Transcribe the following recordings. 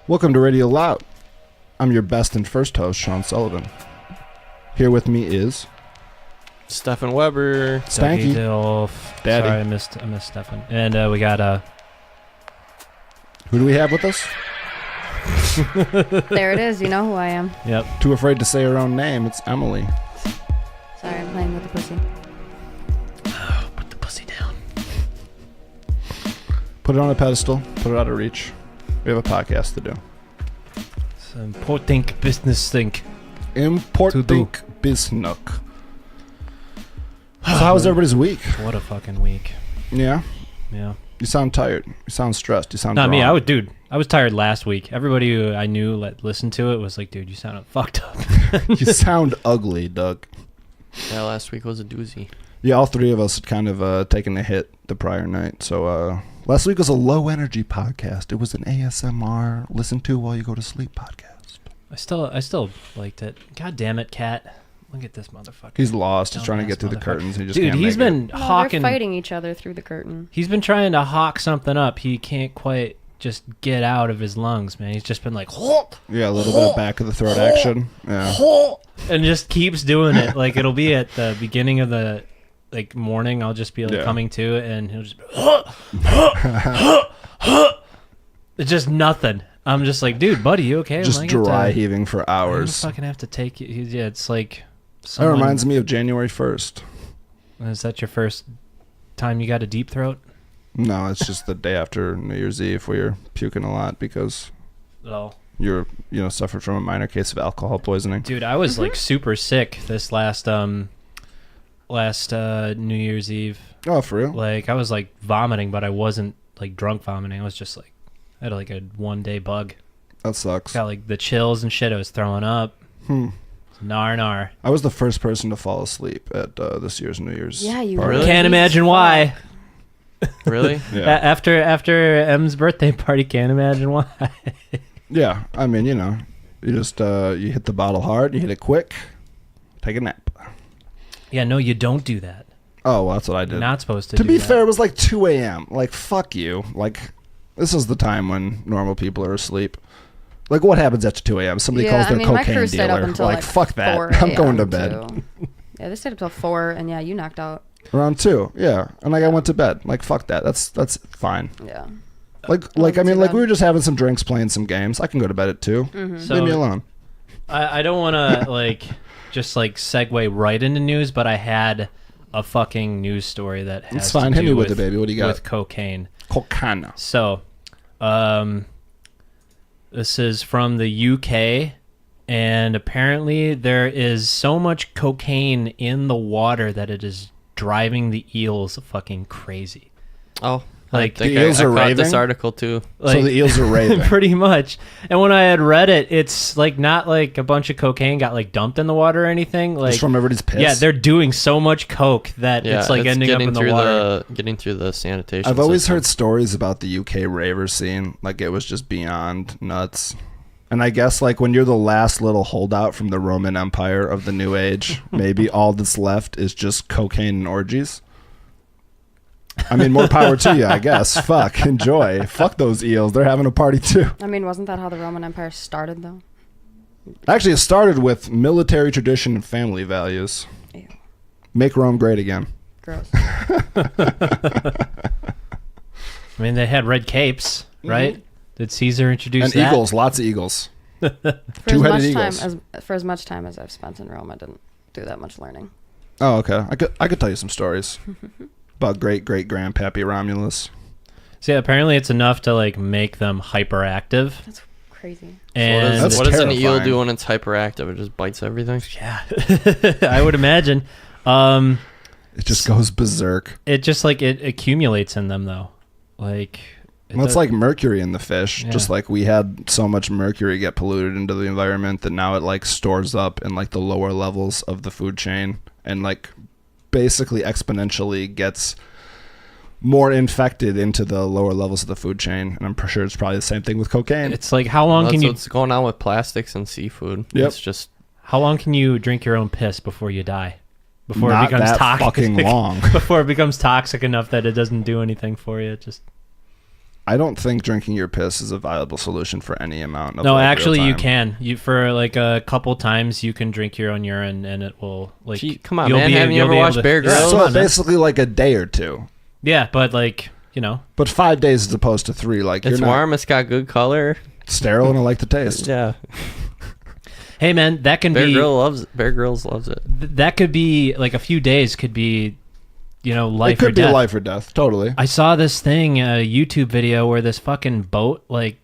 Welcome to Radio Loud. I'm your best and first host, Sean Sullivan. Here with me is Stefan Weber, Stanky, Dilf. Daddy. Sorry, I missed Stefan. And we got Who do we have with us? There it is. You know who I am. Yep. Too afraid to say her own name. It's Emily. Sorry, I'm playing with the pussy. Put the pussy down. Put it on a pedestal. Put it out of reach. We have a podcast to do. It's an important business thing. Important business. So how was everybody's week? What a fucking week. Yeah? Yeah. You sound tired. You sound stressed. You sound Not me. drawn. I was tired last week. Everybody who I knew listened to it was like, dude, you sound fucked up. You sound ugly, Doug. Yeah, last week was a doozy. Yeah, all three of us had kind of taken a hit the prior night. So last week was a low energy podcast. It was an ASMR listen to while you go to sleep podcast. I still liked it. God damn it, Cat. Look at this motherfucker. He's lost. He's trying to Dumbass get through the motherfucker. curtains. He just Dude, can't he's make been it. Well, hawking. they're fighting each other through the curtain. He's been trying to hawk something up. He can't quite just get out of his lungs, man. He's just been like, Yeah, a little bit of back of the throat action. Yeah. and just keeps doing it. Like it'll be at the beginning of the morning. I'll just be like Yeah. coming to, and he'll just be, it's just nothing. I'm just like, dude, buddy, you okay? Just I'm like, dry heaving for I hours. fucking have to take you. Yeah, it's like. That reminds me of January 1st. Is that your first time you got a deep throat? No, it's just the day after New Year's Eve where you're puking a lot because Oh. you're, suffered from a minor case of alcohol poisoning. Dude, I was like super sick this last New Year's Eve. Oh, for real? Like I was like vomiting, but I wasn't like drunk vomiting. I was just like I had like a 1-day bug. That sucks. Got like the chills and shit. I was throwing up. Nar. I was the first person to fall asleep at this year's New Year's. Yeah, you party. Really? Can't imagine why. Really? Yeah. After M's birthday party, can't imagine why. Yeah, I mean, you just you hit the bottle hard, you hit it quick, take a nap. Yeah, no, you don't do that. Oh, well, that's what I did. You're not supposed to To do be that. fair, it was like 2 a.m. Like, fuck you. Like, this is the time when normal people are asleep. Like, what happens after 2 a.m.? Somebody calls their my cocaine crew stayed up dealer. until Like, fuck that. 4 I'm going to a.m. bed. too. Yeah, they stayed up till 4, and yeah, you knocked out. Around 2, yeah. And like, I went to bed. Like, fuck that. That's fine. Yeah. Like I wasn't mean, too like bad. we were just having some drinks, playing some games. I can go to bed at 2. So Leave me alone. I don't want to just segue right into news, but I had a fucking news story that has It's fine. to Hit do me with it, baby. What do you got? with cocaine. Cocaine. So, this is from the UK, and apparently there is so much cocaine in the water that it is driving the eels fucking crazy. Oh, Like, I think the eels I are caught raving? this article too. Like, So the eels are raving. pretty much. And when I had read it, it's like not like a bunch of cocaine got like dumped in the water or anything. Like, Just from everybody's piss. yeah, they're doing so much coke that Yeah, it's like ending up in the water. Getting through the sanitation. I've always system. heard stories about the UK raver scene. Like, it was just beyond nuts. And I guess, like, when you're the last little holdout from the Roman Empire of the New Age, maybe all that's left is just cocaine and orgies. I mean, more power to you, I guess. Fuck, enjoy. Fuck those eels. They're having a party, too. I mean, wasn't that how the Roman Empire started, though? Actually, it started with military tradition and family values. Ew. Make Rome great again. Gross. I mean, they had red capes, right? Did Caesar introduce And that? eagles, lots of eagles. For Two-headed as much time as I've spent in Rome, I didn't do that much learning. Oh, okay. I could tell you some stories about great-great-grandpappy Romulus. See, apparently it's enough to like make them hyperactive. That's crazy. And That's what does an eel terrifying. do when it's hyperactive? It just bites everything. yeah, I would imagine. It just goes berserk. It just like it accumulates in them though. Like Well, it's like mercury in the fish. Yeah. Just like we had so much mercury get polluted into the environment that now it like stores up in like the lower levels of the food chain and like basically exponentially gets more infected into the lower levels of the food chain. And I'm pretty sure it's probably the same thing with cocaine. it's like how long That's can you what's going on with plastics and seafood. Yep. It's just drink your own piss before you die? Before Not it becomes that toxic. fucking long. Before it becomes toxic enough that it doesn't do anything for you. Just I don't think drinking your piss is a viable solution for any amount of No, like, actually, real you time. can. You for like a couple times, you can drink your own urine, and it will like. Gee, come on, you'll man. be- Haven't you you'll ever be able watched to- Bear Yeah, Grylls? come So on, man. basically like a day or two. Yeah, but like But 5 days as opposed to 3. Like It's you're not warm. It's got good color. sterile and I like the taste. Yeah. hey man, that can Bear be Grylls loves it. that could be like a few days could be, life It could or be death. life or death. Totally. I saw this thing, a YouTube video where this fucking boat like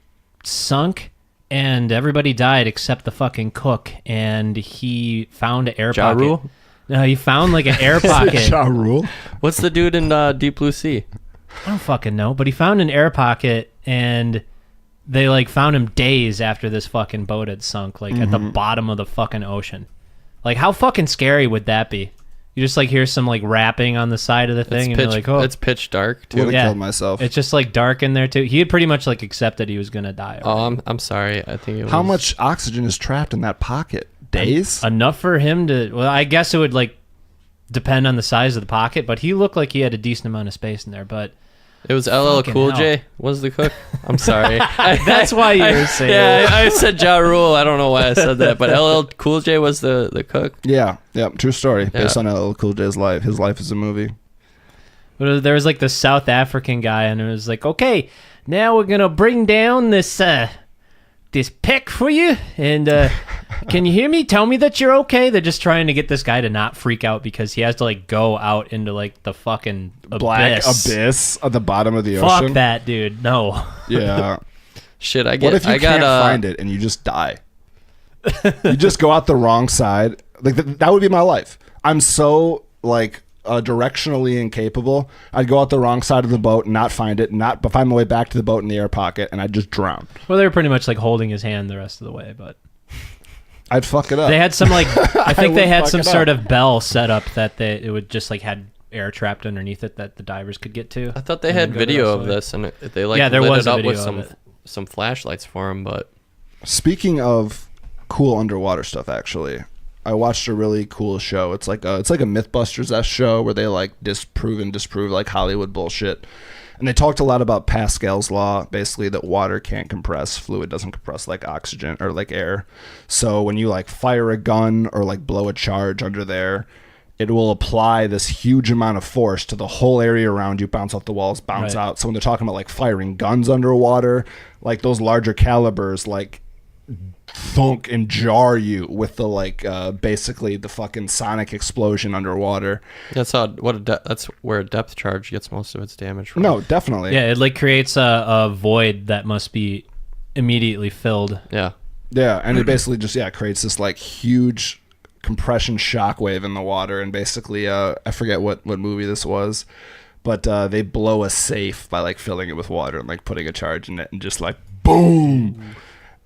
sunk and everybody died except the fucking cook, and he found an air Ja pocket. Rule? No, he found like an air pocket. Ja Rule. What's the dude in Deep Blue Sea? I don't fucking know, but he found an air pocket, and they like found him days after this fucking boat had sunk, like at the bottom of the fucking ocean. Like, how fucking scary would that be? You just like hear some like rapping on the side of the thing, and you're like, oh, It's pitch dark Would too. have Yeah. killed myself. it's just like dark in there too. He had pretty much like accepted he was gonna die. Oh, I'm sorry. I think it was. How much oxygen is trapped in that pocket? Days? Enough for him to. Well, I guess it would like depend on the size of the pocket, but he looked like he had a decent amount of space in there. But It was LL Fucking Cool hell. J was the cook. I'm sorry. that's why you were saying. Yeah, I said Ja Rule. I don't know why I said that, but LL Cool J was the cook. Yeah. True story. Based Yeah. on LL Cool J's life. His life is a movie. But there was like this South African guy, and it was like, okay, now we're gonna bring down this this pick for you, and can you hear me? Tell me that you're okay. They're just trying to get this guy to not freak out because he has to like go out into like the fucking Black abyss at the bottom of the Fuck ocean. that, dude. No. Yeah. Shit, I What if you I can't got find it and you just die? You just go out the wrong side. Like that would be my life. I'm so like directionally incapable. I'd go out the wrong side of the boat, not find it, not find my way back to the boat in the air pocket, and I'd just drown. Well, they were pretty much like holding his hand the rest of the way, but I'd fuck it up. they had some like I think would they had fuck some it sort up. of bell set up that it would just like had air trapped underneath it that the divers could get to. I thought they and had then go the video rest of of the way. this, and they like Yeah, there lit was it a up with video of it. some flashlights for him, but Speaking of cool underwater stuff, actually, I watched a really cool show. It's like a MythBusters-esque show where they like disprove like Hollywood bullshit. And they talked a lot about Pascal's law, basically that water can't compress, fluid doesn't compress like oxygen or like air. So when you like fire a gun or like blow a charge under there, it will apply this huge amount of force to the whole area around you, bounce off the walls, bounce Right. out. So when they're talking about like firing guns underwater, like those larger calibers, like thunk and jar you with the like basically the fucking sonic explosion underwater. that's where a depth charge gets most of its damage from. No, definitely. Yeah, it like creates a void that must be immediately filled. Yeah. Yeah, and it basically just creates this like huge compression shockwave in the water, and basically I forget what movie this was, but they blow a safe by like filling it with water and like putting a charge in it and just like boom.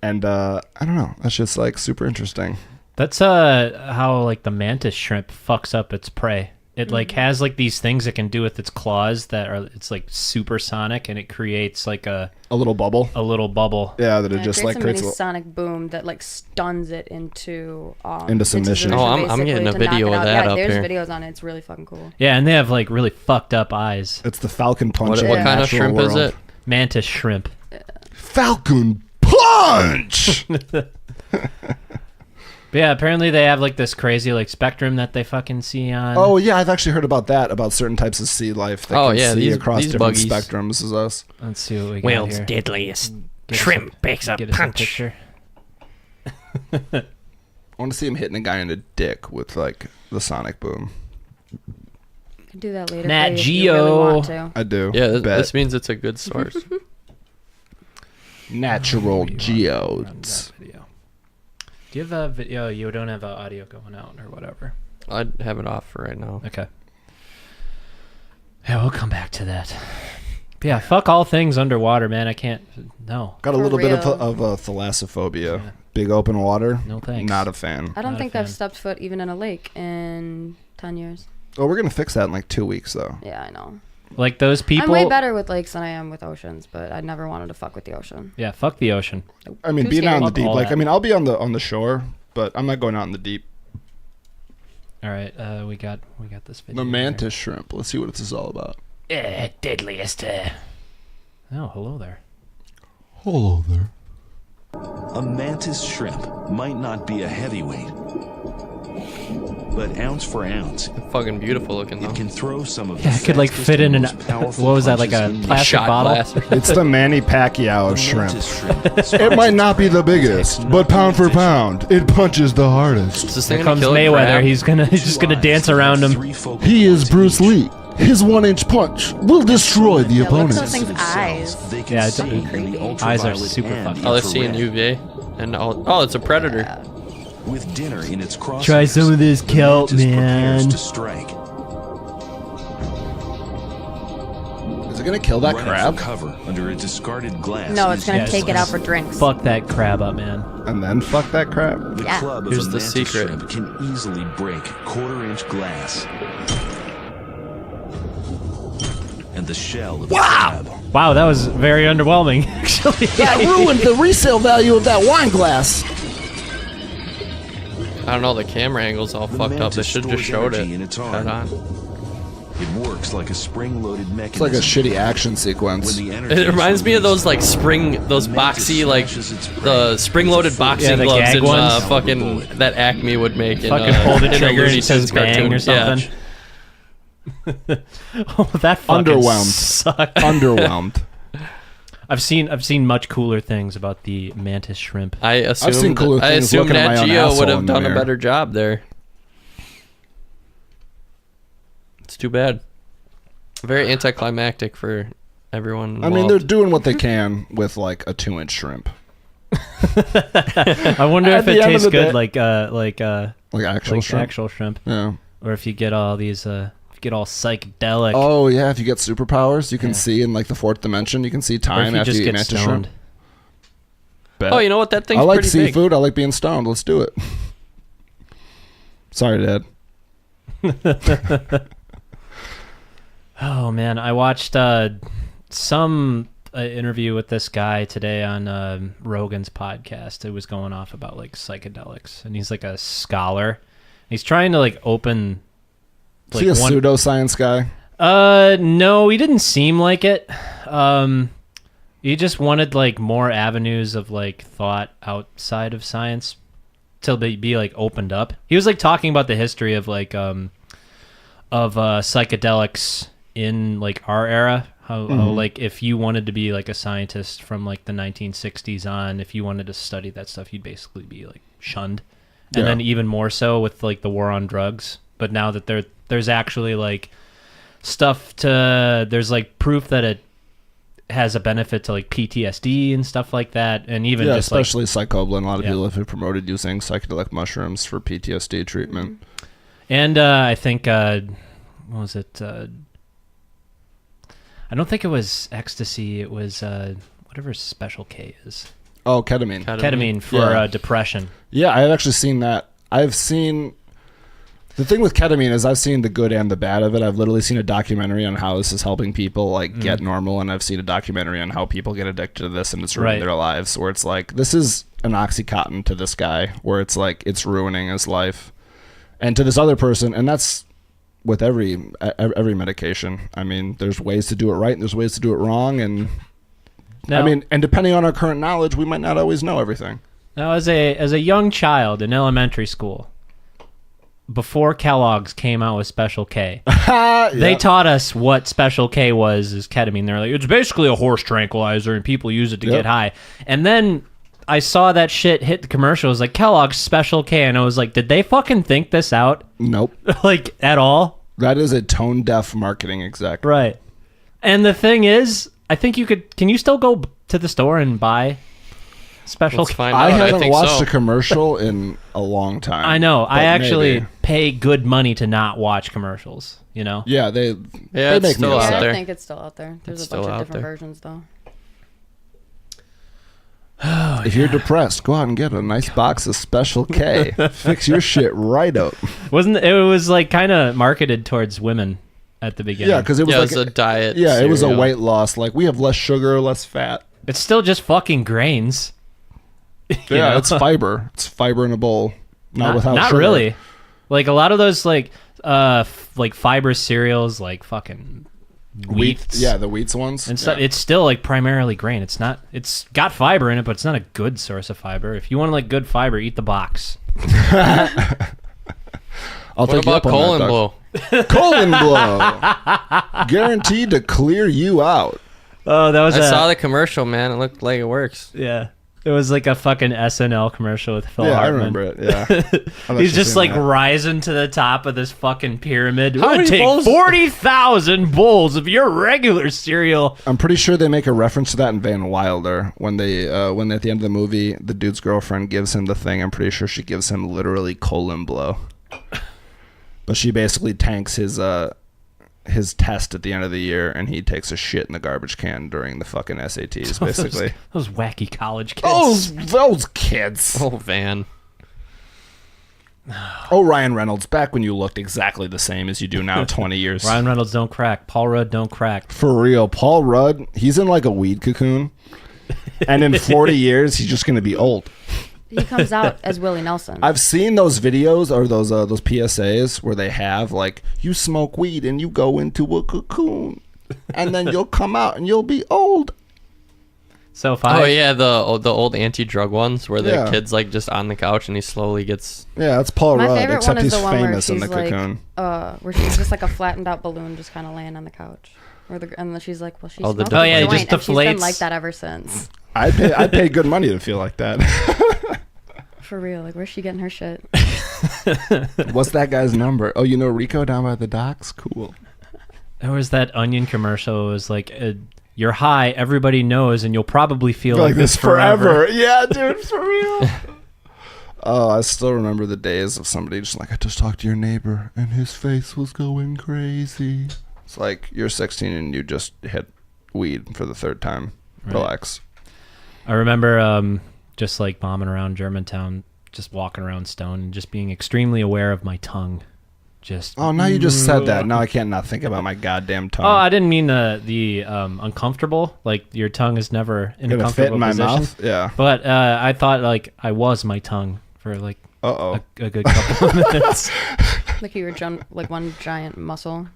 And I don't know, that's just like super interesting. That's how like the mantis shrimp fucks up its prey. It like has like these things it can do with its claws that are it's like supersonic, and it creates like a little bubble. little bubble. Yeah, that it Yeah, just creates like a creates mini a sonic boom that like stuns it into submission. Oh, I'm getting a basically to knock video it of out. that Yeah, up there's here. videos on it. It's really fucking cool. Yeah, and they have like really fucked up eyes. it's the Falcon Punch. What of what the kind of natural shrimp is world. it? Mantis shrimp. Falcon Punch. But yeah, apparently they have like this crazy like spectrum that they fucking see on. Oh yeah, I've actually heard about that, about certain types of sea life that Oh, can yeah, see these across different buggies. spectrums as us. Let's see what we got World's here. deadliest Get us shrimp bakes a Get us a punch. picture. I want to see him hitting a guy in the dick with like the sonic boom. Can do that later. Nat for you if you really Geo. want to. I do. Yeah, Bet. this means it's a good source. Natural Run geodes. that video. Do you have a video? You don't have audio going out or whatever. I'd have it off for right now. Okay. Yeah, we'll come back to that. But yeah, fuck all things underwater, man. I can't. No, Got a For little bit real. of a thalassophobia. Yeah. Big open water. no thanks. Not a fan. I don't Not a think I've fan. stepped foot even in a lake in 10 years. Oh, we're gonna fix that in like 2 weeks though. Yeah, I know. Like those people. I'm way better with lakes than I am with oceans, but I never wanted to fuck with the ocean. Yeah, fuck the ocean. I mean, Too being out in the scared. deep, All like that. I mean, I'll be on the shore, but I'm not going out in the deep. All right, we got this video. The here. mantis shrimp. Let's see what this is all about. Deadliest. Oh, hello there. Hello there. A mantis shrimp might not be a heavyweight, but ounce for ounce, Fucking beautiful looking though. it can throw some of Yeah, the it could like fastest fit in and an. most powerful What was that? Like punches a in the plastic Shot bottle? glass. It's the Manny Pacquiao of shrimp. mantis shrimp. It might not be the biggest, but pound for pound, it punches the hardest. Is this Here thing comes gonna kill a Mayweather. crab? He's just gonna dance around him. He is Bruce Lee. His 1-inch punch will destroy the Yeah, look at opponent. those things' eyes. Yeah, it's eyes are super fucked. Oh, they're seeing UVA. And it's a predator. With dinner in its crosshairs, Try some of this the kelp, mantis prepares man. to strike. Is it gonna kill that Running crab? for cover under a discarded glass. No, it's is gonna Yeah, take it's it out gonna for drinks. Fuck that crab up, man. And then fuck that crab? The Yeah. club Here's of a the mantis secret. shrimp can easily break quarter-inch glass. And the shell of the crab. Wow, that was very underwhelming, actually. That ruined the resale value of that wine glass. I don't know, the camera angle's all The fucked up. They mantis should just stores showed it. energy in its Head arm. on. It works like a spring-loaded It's mechanism. like a shitty action When sequence. the energy It is reminds me of those released, like those the mantis boxy like slashes its prey. the spring-loaded boxing Yeah, the gloves gag in ones. fucking that Acme would make in Fucking pull the in a trigger Looney and it says Tunes bang cartoon. or something. Yeah. Oh, that fucking Underwhelmed. sucked. Underwhelmed. I've seen much cooler things about the mantis shrimp. I assumed seen cooler things looking at my Nat own Geo would asshole have in the done a mirror. better job there. It's too bad. Very anticlimactic for everyone I mean, they're involved. doing what they can with like a 2-inch shrimp. I wonder At if the it end of tastes the day- good like Like actual shrimp. actual shrimp, Yeah. or if you get all these if you get all psychedelic. Oh yeah, if you get superpowers, you can Yeah. see in like the 4th dimension. You can see or if time you after just you eat get mantis stoned. shrimp. Bet. Oh, you know what? That thing's I like pretty seafood. I like being stoned. Let's do it. Sorry, Dad. Oh man, I watched some interview with this guy today on Rogan's podcast. It was going off about like psychedelics, and he's like a scholar. He's trying to like open. Is he a pseudoscience guy? No, he didn't seem like it. He just wanted like more avenues of like thought outside of science to be like opened up. He was like talking about the history of like psychedelics in like our era. How like if you wanted to be like a scientist from like the 1960s on, if you wanted to study that stuff, you'd basically be like shunned. And Yeah. then even more so with like the war on drugs. But now that there's actually like stuff there's like proof that it has a benefit to like PTSD and stuff like that, and even Yeah, just like especially psychobilin. A lot of Yeah. people have promoted using psychedelic mushrooms for PTSD treatment. and I think what was it? I don't think it was ecstasy. It was whatever Special K is. Oh, ketamine. Ketamine for Yeah. depression. Yeah, I've actually seen that. I've seen the thing with ketamine is I've seen the good and the bad of it. I've literally seen a documentary on how this is helping people like get normal, and I've seen a documentary on how people get addicted to this and it's ruining Right. their lives. Where it's like this is an Oxycontin to this guy, where it's like it's ruining his life, and to this other person, and that's with every medication. I mean, there's ways to do it right and there's ways to do it wrong, and Now, I mean, and depending on our current knowledge, we might not always know everything. now as a young child in elementary school, before Kellogg's came out with Special K, they taught us what Special K was is ketamine. They're like, it's basically a horse tranquilizer, and people use it to Yep. get high. And then I saw that shit hit the commercials like Kellogg's Special K, and I was like, did they fucking think this out? Nope. Like at all? That is a tone deaf marketing exec. Right. And the thing is, I think can you still go to the store and buy Special Let's K? find I out. haven't think watched so. a commercial in a long time. I know. I but actually maybe. pay good money to not watch commercials, you know? Yeah, they Yeah, they it's make me still out Yeah, upset. there. I think it's still out there. There's It's a bunch still of out different there. versions, though. If you're depressed, go out and get a nice box of Special K. Fix your shit right up. It was like kind of marketed towards women at the beginning. Yeah, because it was Yeah, like it's a diet. yeah, it was a cereal. weight loss. Like we have less sugar, less fat. It's still just fucking grains. You Yeah, know? it's fiber. It's fiber in a bowl, not without not sugar. really. Like a lot of those like fiber cereals, like fucking wheats. Yeah, the wheats ones. And stuff. It's still like primarily grain. It's got fiber in it, but it's not a good source of fiber. If you want like good fiber, eat the box. I'll What take you about up on that, colon Doug. blow? Colon blow. Guaranteed to clear you out. Oh, that was I saw the commercial, man. It looked like it works. Yeah. It was like a fucking SNL commercial with Phil Yeah, I Hartman. remember it. Yeah. He's just like rising to the top of this fucking pyramid. How It would many take bowls? 40,000 bowls of your regular cereal. I'm pretty sure they make a reference to that in Van Wilder when when at the end of the movie the dude's girlfriend gives him the thing. I'm pretty sure she gives him literally colon blow. But she basically tanks his test at the end of the year, and he takes a shit in the garbage can during the fucking SATs, basically. Those wacky college kids. Those kids. Oh, Van. Oh, Ryan Reynolds, back when you looked exactly the same as you do now 20 years. Ryan Reynolds don't crack. Paul Rudd don't crack. For real, Paul Rudd, he's in like a weed cocoon. And in 40 years, he's just going to be old. He comes out as Willie Nelson. I've seen those videos or those PSAs where they have like, you smoke weed and you go into a cocoon and then you'll come out and you'll be old. So if I... Oh yeah, the old anti-drug ones where the Yeah. kid's like just on the couch and he slowly gets. Yeah, that's Paul My Rudd, favorite except one is he's the one where famous in she's the like, cocoon. where she's just like a flattened out balloon just kind of laying on the couch. And then she's like, well, she's Oh, the smoked Oh, a yeah, it joint, just and she's been deflates. like that ever since. I'd pay good money to feel like that. For real, like, where's she getting her shit? What's that guy's number? Oh, you know Rico down by the docks? Cool. There was that Onion commercial. It was like, you're high, everybody knows, and you'll probably feel like this forever. Yeah, dude, for real. Oh, I still remember the days of somebody just like, I just talked to your neighbor and his face was going crazy. It's like you're 16 and you just hit weed for the third time. Right. Relax. I remember just like bombing around Germantown, just walking around Stone, and just being extremely aware of my tongue. Just Oh, now you just said that. Now I can't not think about my goddamn tongue. Oh, I didn't mean the uncomfortable. Like your tongue is never in a Gonna fit comfortable in my position. mouth? Yeah. But I thought like I was my tongue for like Uh-oh. a good couple of minutes. Like you were like one giant muscle.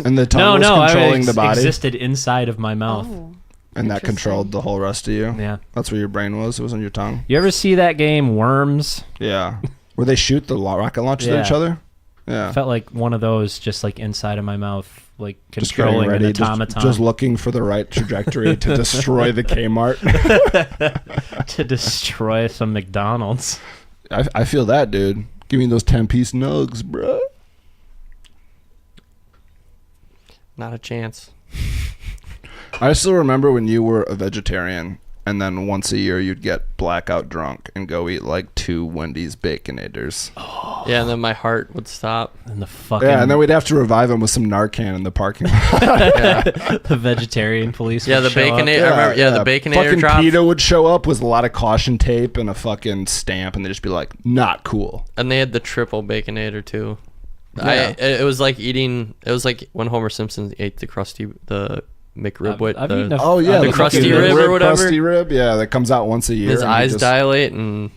And the tongue was controlling the body? existed inside of my mouth. Oh, And that interesting. controlled the whole rest of you? Yeah. That's where your brain was? It was on your tongue? You ever see that game Worms? Yeah. Where they shoot the rocket launchers at each Yeah. other? Yeah. Felt like one of those, just like inside of my mouth, like Just getting controlling an ready, automaton just looking for the right trajectory to destroy the Kmart. to destroy some McDonald's. I feel that, dude. Give me those 10-piece nugs, bruh. Not a chance. I still remember when you were a vegetarian, and then once a year you'd get blackout drunk and go eat like 2 Wendy's Baconators. Yeah, and then my heart would stop. And the fucking Yeah, and then we'd have to revive him with some Narcan in the parking lot. the vegetarian police. Yeah, would the show up. Baconator. I remember, yeah, the Baconator Fucking drop. PETA would show up with a lot of caution tape and a fucking stamp, and they'd just be like, not cool. And they had the triple Baconator too. Yeah. It was like eating. It was like when Homer Simpson ate the McRib with I've the, eaten a- Oh, yeah. the fucking crusty rib or whatever. Crusty rib, yeah, that comes out once a year. his and he eyes just- dilate and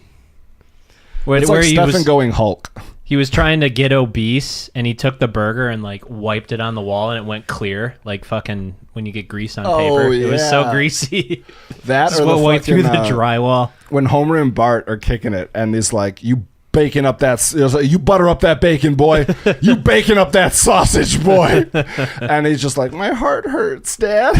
Where, It's where like he Stephen was going Hulk. he was trying to get obese, and he took the burger and like wiped it on the wall, and it went clear, like fucking when you get grease on Oh, paper. It was so yeah. greasy. That Just or the went through the fucking, drywall. when Homer and Bart are kicking it, and he's like, "You baking up that, you butter up that bacon, boy. You baking up that sausage, boy." And he's just like, "My heart hurts, Dad."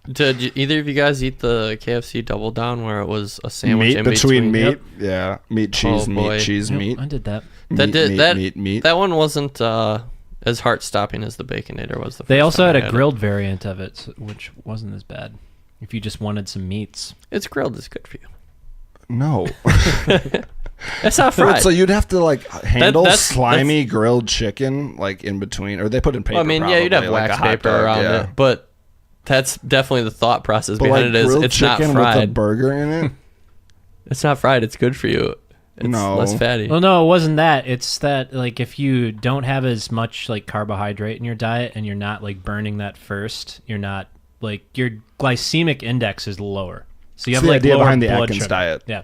Did either of you guys eat the KFC Double Down where it was a sandwich Meat in between meat, Yep. yeah, meat, cheese, Oh, boy. meat, cheese, Yep, meat. I did that. That meat, did meat, that. meat. That one wasn't as heart stopping as the Baconator was. The They first also time had I a grilled variant of it, which wasn't as bad. If you just wanted some meats. It's grilled. It's good for you. No. It's not fried. So you'd have to like handle that's- slimy grilled chicken like in between, or they put in paper. Well, I mean, yeah, you'd have probably, like wax a hot paper dog, around yeah. it, but that's definitely the thought process But behind like it. Is grilled it's not chicken with a fried. burger in it. It's not fried. It's good for you. It's No. less fatty. Well, no, it wasn't that. It's that like if you don't have as much like carbohydrate in your diet and you're not like burning that first, you're not like your glycemic index is lower. So you have It's the like idea lower behind the blood Atkins sugar. diet. Yeah,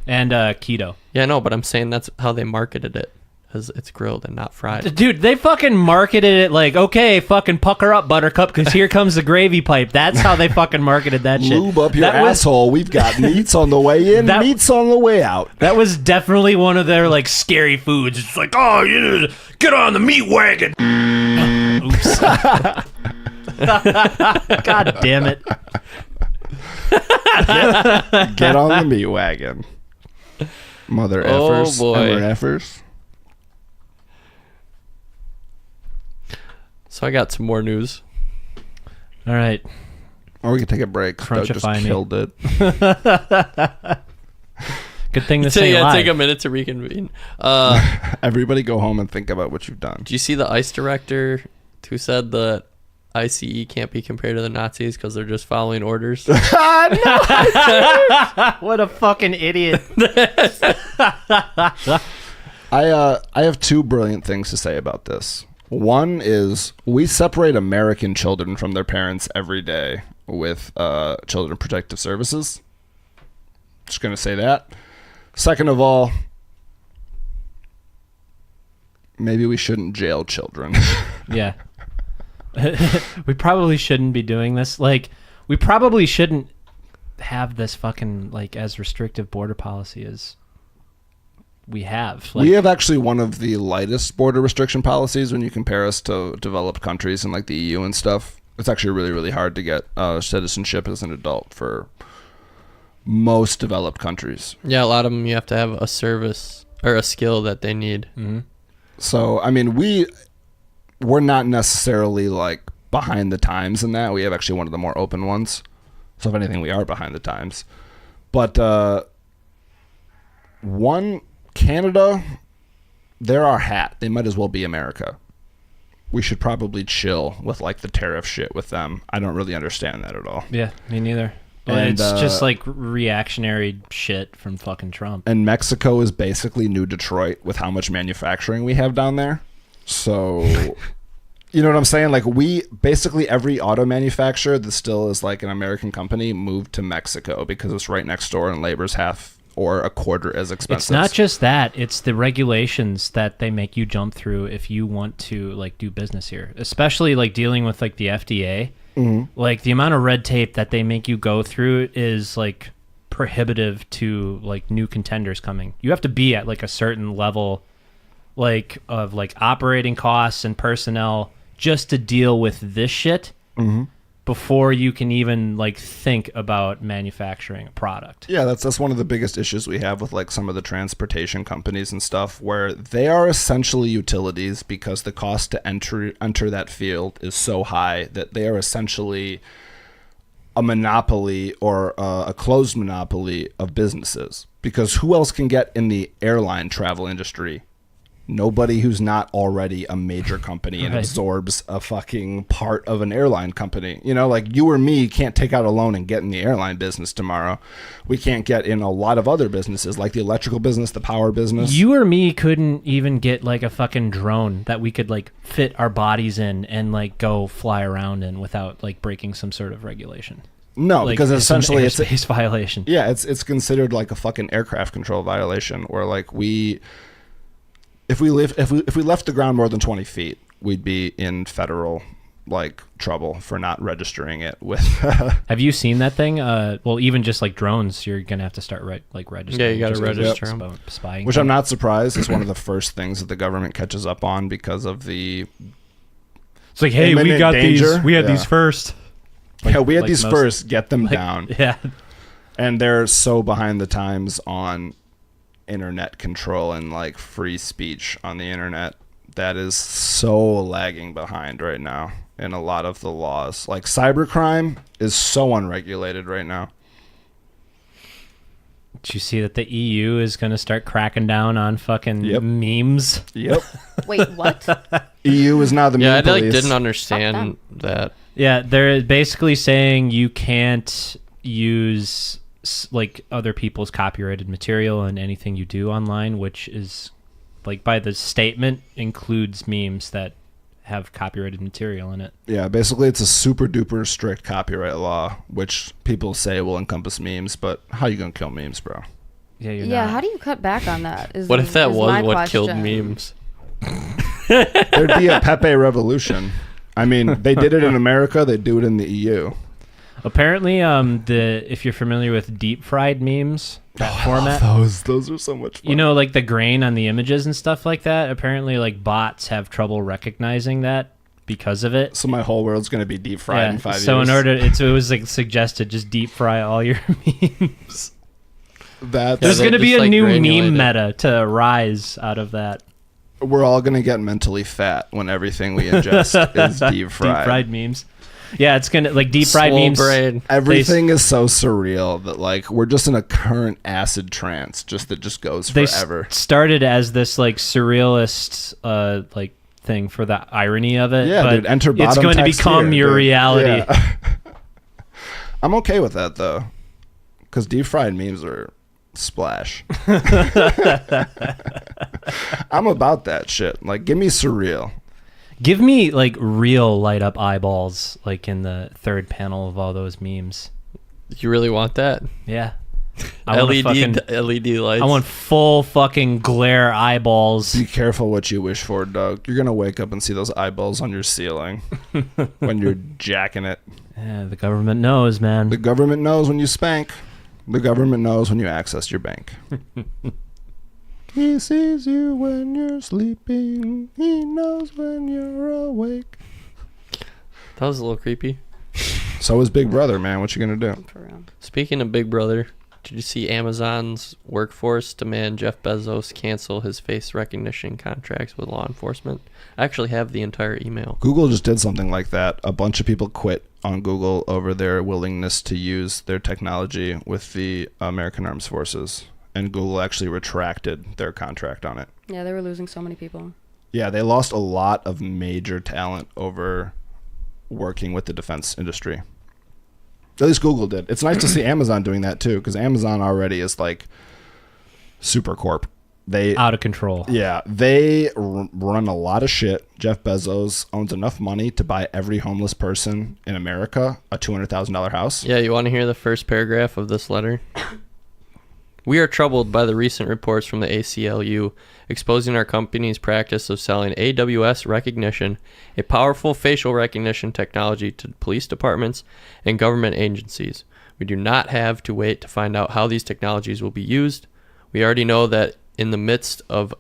and keto. Yeah, no, but I'm saying that's how they marketed it because it's grilled and not fried. Dude, they fucking marketed it like, okay, fucking pucker up, Buttercup, because here comes the gravy pipe. That's how they fucking marketed that shit. Lube up your That was- asshole. We've got meats on the way in, meats on the way out. That was definitely one of their like scary foods. It's like, oh, you get on the meat wagon. Oops. God damn it. Get on the meat wagon. Mother Oh, effers. boy. Mother effers. So I got some more news. All right. Or we could take a break. Doug just Crunchify me. killed it. Good thing this So ain't yeah, live. take a minute to reconvene. Everybody go home and think about what you've done. Did you see the ICE director who said that ICE can't be compared to the Nazis because they're just following orders? What a fucking idiot. I have two brilliant things to say about this. One is we separate American children from their parents every day with Children Protective Services. Just going to say that. Second of all, maybe we shouldn't jail children. Yeah. We probably shouldn't be doing this. Like, we probably shouldn't have this fucking, like, as restrictive border policy as we have. Like, We have actually one of the lightest border restriction policies when you compare us to developed countries in like the EU and stuff. It's actually really, really hard to get citizenship as an adult for most developed countries. Yeah, a lot of them you have to have a service or a skill that they need. Mm-hmm. So, I mean, we're not necessarily like behind the times in that. We have actually one of the more open ones. So if anything, we are behind the times. But Canada, they're our hat. They might as well be America. We should probably chill with like the tariff shit with them. I don't really understand that at all. Yeah, me neither. But And, it's just like reactionary shit from fucking Trump. And Mexico is basically New Detroit with how much manufacturing we have down there. So, you know what I'm saying? Like basically every auto manufacturer that still is like an American company moved to Mexico because it's right next door and labor's half or a quarter as expensive. It's not just that. It's the regulations that they make you jump through if you want to like do business here, especially like dealing with like the FDA. Mm-hmm. Like the amount of red tape that they make you go through is like prohibitive to like new contenders coming. You have to be at like a certain level like of like operating costs and personnel just to deal with this shit before you can even like think about manufacturing a product. Yeah, that's one of the biggest issues we have with like some of the transportation companies and stuff, where they are essentially utilities because the cost to enter that field is so high that they are essentially a monopoly or a closed monopoly of businesses. Because who else can get in the airline travel industry? Nobody who's not already a major company and Right. absorbs a fucking part of an airline company. You know, like you or me can't take out a loan and get in the airline business tomorrow. We can't get in a lot of other businesses like the electrical business, the power business. You or me couldn't even get like a fucking drone that we could like fit our bodies in and like go fly around in without like breaking some sort of regulation. No, Like, because essentially it's it's an airspace violation. yeah, it's considered like a fucking aircraft control violation where like if we left the ground more than 20 feet, we'd be in federal like trouble for not registering it with Have you seen that thing? Well, even just like drones, you're gonna have to start registering. Yeah, you gotta just register like 'em. Spying. which I'm not surprised is one of the first things that the government catches up on because of the It's like, hey, we imminent got danger. these. We had Yeah. these first. yeah, we had like these most- first, get them Like, down. Yeah. And they're so behind the times on internet control and like free speech on the internet. That is so lagging behind right now in a lot of the laws. Like cybercrime is so unregulated right now. Did you see that the EU is gonna start cracking down on fucking Yep. memes? Yep. Wait, what? EU is now the Yeah, I meme police. didn't understand that. Yeah, they're basically saying you can't use like other people's copyrighted material in anything you do online, which is like by the statement includes memes that have copyrighted material in it. Yeah, basically it's a super duper strict copyright law, which people say will encompass memes, but how you gonna kill memes, bro? Yeah, you're Yeah, not. how do you cut back on that? What if that is was my what killed question. memes? There'd be a Pepe revolution. I mean, they did it in America. They do it in the EU. Apparently, if you're familiar with deep fried memes, that format, Those are so much fun. you know, like the grain on the images and stuff like that. Apparently, like bots have trouble recognizing that because of it. So my whole world's gonna be deep fried in 5 years. So in order, it was like suggested just deep fry all your memes. That's There's they going to be just, a like, new granulate meme it. meta to rise out of that. we're all gonna get mentally fat when everything we ingest is deep fried. Deep fried memes. Yeah, it's gonna like deep fried Swole memes. brain. Everything is so surreal that like we're just in a current acid trance, that just goes They forever. started as this like surrealist like thing for the irony of it. Yeah, but dude, enter it's bottom going to text become here, your dude. reality. Yeah. I'm okay with that though, because deep fried memes are splash. I'm about that shit. Like, give me surreal. Give me like real light up eyeballs, like in the third panel of all those memes. You really want that? Yeah, I want LED lights. I want full fucking glare eyeballs. Be careful what you wish for, Doug. You're gonna wake up and see those eyeballs on your ceiling when you're jacking it. Yeah, the government knows, man. The government knows when you spank. The government knows when you access your bank. He sees you when you're sleeping. He knows when you're awake. That was a little creepy. So is Big Brother, man. What you gonna do? For real. Speaking of Big Brother, did you see Amazon's workforce demand Jeff Bezos cancel his face recognition contracts with law enforcement? I actually have the entire email. Google just did something like that. A bunch of people quit on Google over their willingness to use their technology with the American Armed Forces. And Google actually retracted their contract on it. Yeah, they were losing so many people. Yeah, they lost a lot of major talent over working with the defense industry. At least Google did. It's nice to see Amazon doing that too, because Amazon already is like super corp. They Out of control. Yeah, they run a lot of shit. Jeff Bezos owns enough money to buy every homeless person in America a $200,000 house. Yeah, you want to hear the first paragraph of this letter? We are troubled by the recent reports from the ACLU exposing our company's practice of selling AWS Recognition, a powerful facial recognition technology to police departments and government agencies. We do not have to wait to find out how these technologies will be used. We already know that in the midst of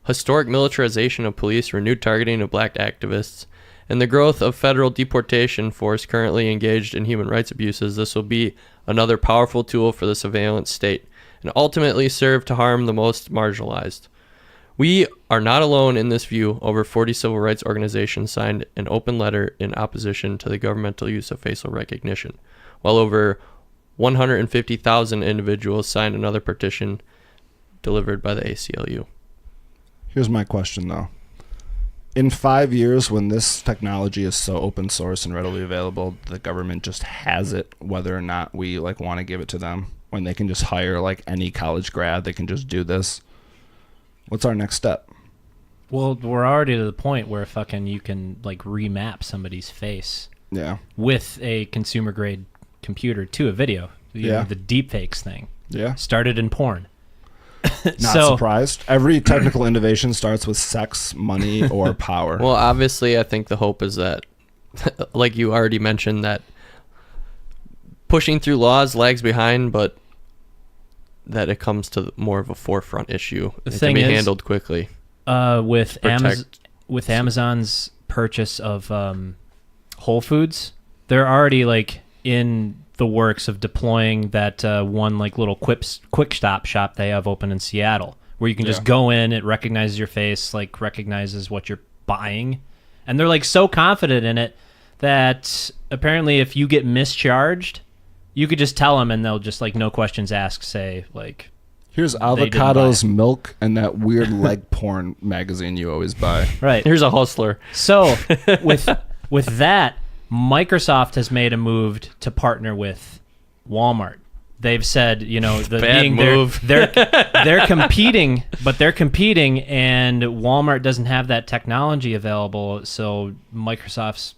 historic militarization of police, renewed targeting of black activists, and the growth of federal deportation force currently engaged in human rights abuses, this will be another powerful tool for the surveillance state and ultimately serve to harm the most marginalized. We are not alone in this view. Over 40 civil rights organizations signed an open letter in opposition to the governmental use of facial recognition, while over 150,000 individuals signed another petition delivered by the ACLU. Here's my question, though. In 5 years, when this technology is so open source and readily available, the government just has it, whether or not we like want to give it to them. When they can just hire like any college grad, they can just do this. What's our next step? Well, we're already to the point where fucking you can like remap somebody's face Yeah. with a consumer grade computer to a video. You know, the deepfakes thing Yeah. started in porn. Not So- surprised. Every technical innovation starts with sex, money, or power. Well, obviously, I think the hope is that, like you already mentioned, that pushing through laws lags behind, but that it comes to more of a forefront issue. The It thing can be is, handled quickly. With Protect- with Amazon's purchase of Whole Foods, they're already like in the works of deploying that one like little quick stop shop they have open in Seattle, where you can just go in, it recognizes your face, like recognizes what you're buying, and they're like so confident in it that apparently if you get mischarged, you could just tell them and they'll just like no questions asked say like, Here's didn't buy avocados, it. milk, and that weird leg porn magazine you always buy. right. Here's a hustler. So with that, Microsoft has made a move to partner with Walmart. They've said, you know, Bad move. they're competing, but they're competing, and Walmart doesn't have that technology available. So Microsoft's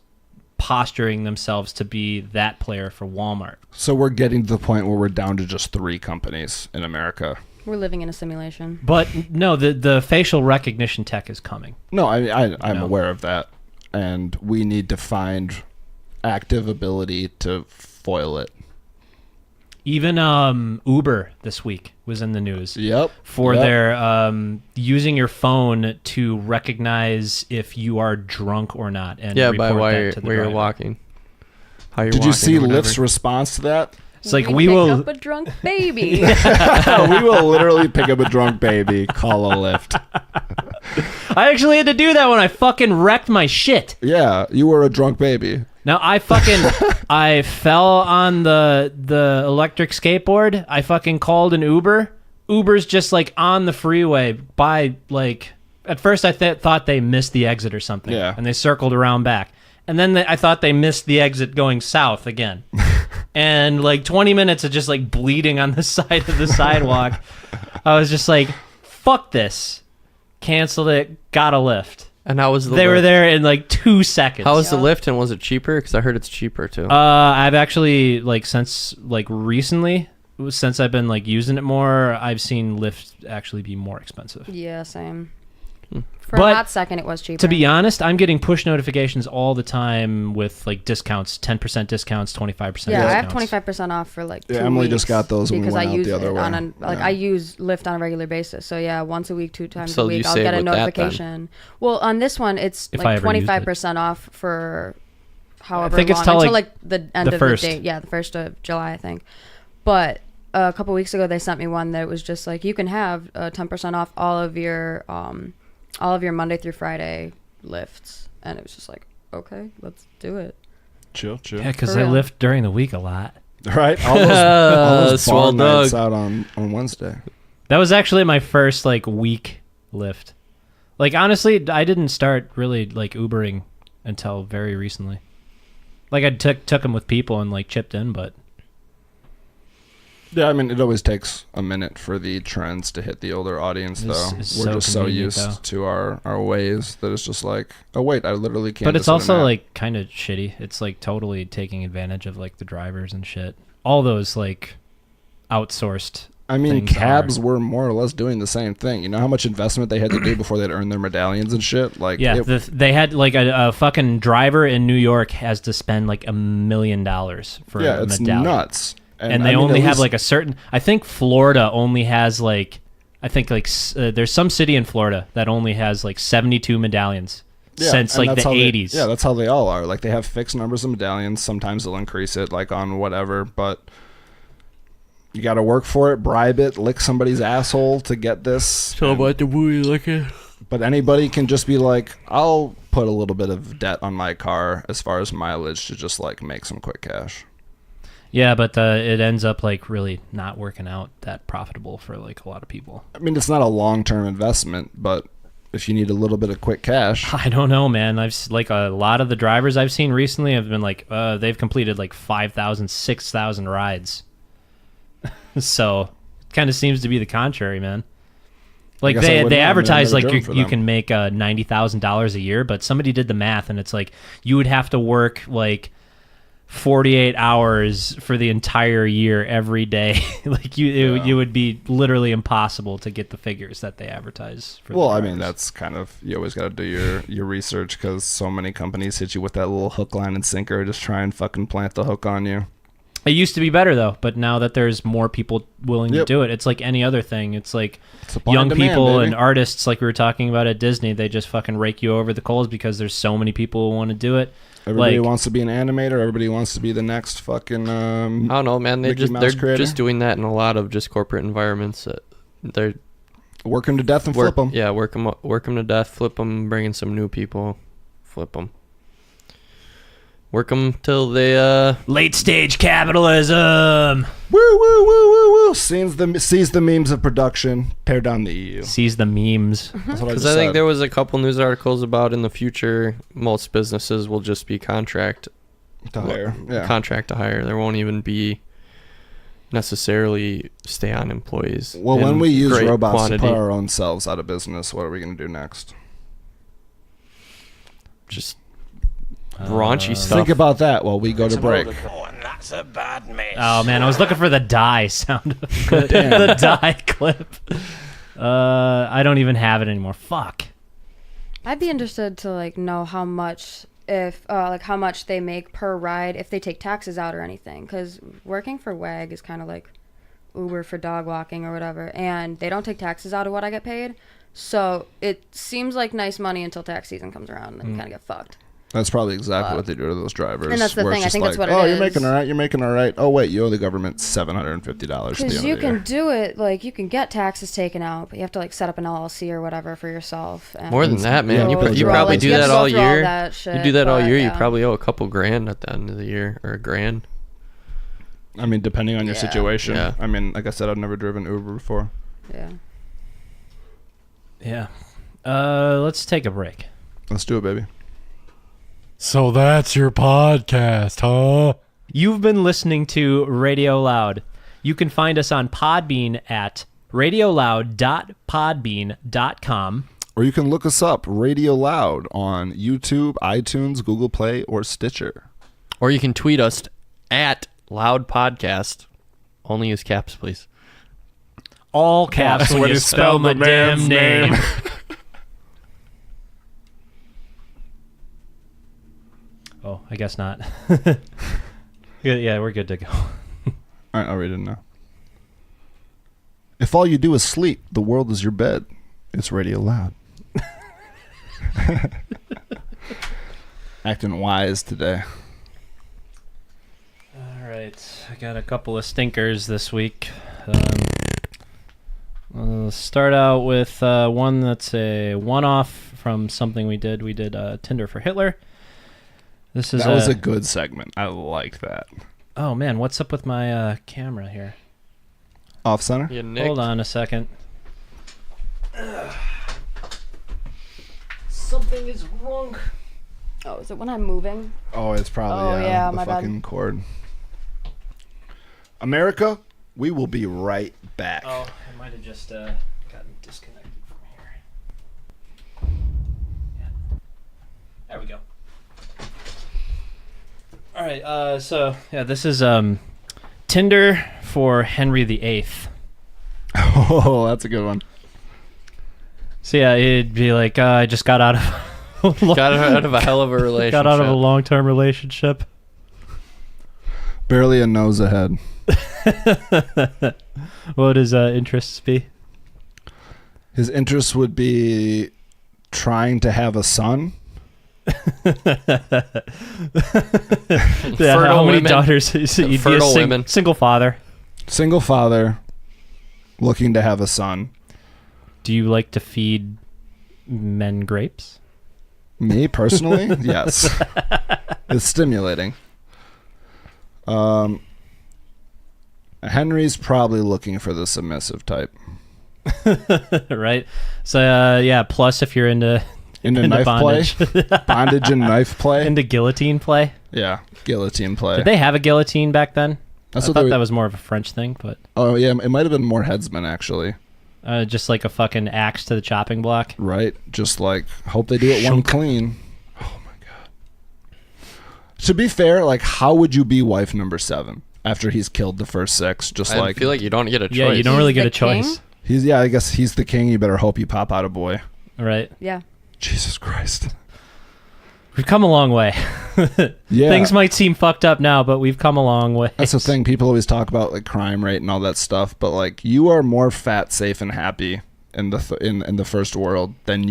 posturing themselves to be that player for Walmart. So we're getting to the point where we're down to just 3 companies in America. We're living in a simulation. But no, the facial recognition tech is coming. No, I'm No. aware of that, and we need to find active ability to foil it. Even Uber this week was in the news. Yep. For their using your phone to recognize if you are drunk or not, and Yeah, report by that to the where you're driver. walking. How you're Did you walking see or whatever. Lyft's response to that? It's like we we will. pick up a drunk baby. We will literally pick up a drunk baby, call a Lyft. I actually had to do that when I fucking wrecked my shit. Yeah, you were a drunk baby. Now I fell on the electric skateboard. I fucking called an Uber. Uber's just like on the freeway by like. At first I thought they missed the exit or something. Yeah. And they circled around back. And then I thought they missed the exit going south again. And like 20 minutes of just like bleeding on the side of the sidewalk. I was just like, fuck this. Canceled it. Got a lift. And how was the They lift? were there in like 2 seconds. How was the lift, and was it cheaper? Because I heard it's cheaper too. I've actually like since like recently, since I've been like using it more, I've seen Lyft actually be more expensive. Yeah, same. For But a hot second, it was cheaper. To be honest, I'm getting push notifications all the time with like discounts, 10% discounts, 25% discounts. Yeah, I have 25% off for like 2 Yeah, Emily weeks just got those when we because went I out use the other it way. on Yeah. I use Lyft on a regular basis. So yeah, once a week, 2 times So a you week, I'll save get a with that, then? notification. Well, on this one, it's If I like ever used it. 25% off for however think it's long till, until like, like the end the of 1st. the day. Yeah, the 1st of July, I think. But a couple weeks ago, they sent me one that was just like you can have 10% off all of your Monday through Friday lifts, and it was just like, okay, let's do it. Chill. Yeah, because For I real. lift during the week a lot. Right? All those Swell bar nights dog. out on Wednesday. That was actually my first like week lift. Like honestly, I didn't start really like Ubering until very recently. Like I took them with people and like chipped in, but Yeah, I mean, it always takes a minute for the trends to hit the older audience, It's- though. it's We're so just so convenient, used though. to our ways that it's just like, oh, wait, I literally can't. but it's also like kind of shitty. It's like totally taking advantage of like the drivers and shit. All those like outsourced. I mean, things cabs are. were more or less doing the same thing. You know how much investment they had to do before they'd earn their medallions and shit? Like, Yeah, they had like a fucking driver in New York has to spend like $1 million for yeah, a it's medallion. nuts. And I they mean, only at have least- like a certain. I think Florida only has like. I think like there's some city in Florida that only has like 72 medallions Yeah, since and like the that's how 80s. Yeah, that's how they all are. Like, they have fixed numbers of medallions. Sometimes they'll increase it, like on whatever, but you got to work for it, bribe it, lick somebody's asshole to get this. Tell about the booty licking. But anybody can just be like, I'll put a little bit of debt on my car as far as mileage to just like make some quick cash. Yeah, but it ends up like really not working out that profitable for like a lot of people. I mean, it's not a long-term investment, but if you need a little bit of quick cash, I don't know, man. Like a lot of the drivers I've seen recently have been like they've completed like 5,000, 6,000 rides. So it kind of seems to be the contrary, man. Like guess I they wouldn't know. I've advertise never like driven for you them. can make $90,000 a year, but somebody did the math and it's like you would have to work like 48 hours for the entire year every day. Like it would be literally impossible to get the figures that they advertise for. well, the I mean, drivers. that's kind of, you always got to do your research because so many companies hit you with that little hook, line, and sinker, just try and fucking plant the hook on you. It used to be better though, but now that there's more people willing to Yep. do it, it's like any other thing. It's like Supply young and demand, people baby. and artists, like we were talking about at Disney, they just fucking rake you over the coals because there's so many people who want to do it. Everybody Like- wants to be an animator. Everybody wants to be the next fucking. I don't know, man. Mickey Mouse They're creator? just doing that in a lot of just corporate environments. They're Work them to death and flip them. Yeah, work them to death, flip them, bring in some new people, flip them. Work them till they Late stage capitalism Woo, woo, woo, woo, woo. Seize the memes of production. Tear down the EU. sees the memes. That's what I Because just I think said. there was a couple news articles about in the future most businesses will just be contract To hire. Yeah. contract to hire. There won't even be necessarily stay on employees. Well, in when we use great robots quantity. to put our own selves out of business, what are we going to do next? Just raunchy stuff. Think about that while we go to break. Oh man, I was looking for the die sound. The die clip. I don't even have it anymore. Fuck. I'd be interested to like know how much how much they make per ride if they take taxes out or anything. Because working for WAG is kind of like Uber for dog walking or whatever, and they don't take taxes out of what I get paid. So it seems like nice money until tax season comes around, and then you kind of get fucked. That's probably exactly what they do to those drivers. And that's the thing. I think that's what it is. Oh, you're making all right. You're making all right. Oh, wait, you owe the government $750. Because you can do it, like, you can get taxes taken out, but you have to, like, set up an LLC or whatever for yourself. And More than that, man. Yeah, You probably do that all year. You do that all year. Yeah. You probably owe a couple grand at the end of the year, or $1,000. I mean, depending on your situation. Yeah. I mean, like I said, I've never driven Uber before. Yeah. Yeah. Let's take a break. Let's do it, baby. So that's your podcast, huh? You've been listening to Radio Loud. You can find us on Podbean at radioloud.podbean.com. Or you can look us up, Radio Loud, on YouTube, iTunes, Google Play, or Stitcher. Or you can tweet us at Loud Podcast. Only use caps, please. All caps when you spell my damn name. Oh, I guess not. Yeah, we're good to go. All right, I'll read it now. If all you do is sleep, the world is your bed. It's Radio Loud. Acting wise today. All right, I got a couple of stinkers this week. I'll start out with one that's a one-off from something we did. We did Tinder for Hitler. That was a good segment. I like that. Oh man, what's up with my camera here? Off center? You nicked. Hold on a second. Something is wrong. Oh, is it when I'm moving? Oh, it's probably the my fucking cord. America, we will be right back. Oh, I might have just gotten disconnected from here. Yeah. There we go. All right, so yeah, this is Tinder for Henry VIII. Oh, that's a good one. So yeah, it'd be like I just got out of Got out of a hell of a relationship. got out of a long-term relationship. Barely a nose ahead. What would his interests be? His interests would be trying to have a son. Yeah, how many daughters? You'd be Fertile women. Single father. Single father, looking to have a son. Do you like to feed men grapes? Me personally, yes. It's stimulating. Henry's probably looking for the submissive type. Right. So yeah. Plus, if you're into Knife bondage. play, bondage and knife play, into guillotine play. yeah, guillotine play. Did they have a guillotine back then? That's I what thought they that was more of a French thing, but Oh yeah, it might have been more headsman actually. just like a fucking axe to the chopping block. Right? Just like hope they do it one clean. Oh my god. To be fair, like how would you be wife number 7 after he's killed the first 6? Just I like feel like you don't get a choice. Yeah, you don't really get a the king? choice, I guess he's the king. You better hope you pop out a boy. right? Yeah. Jesus Christ. We've come a long way. Yeah. Things might seem fucked up now, but we've come a long way. That's the thing. People always talk about like crime rate and all that stuff, but like you are more fat, safe, and happy in the in the first world than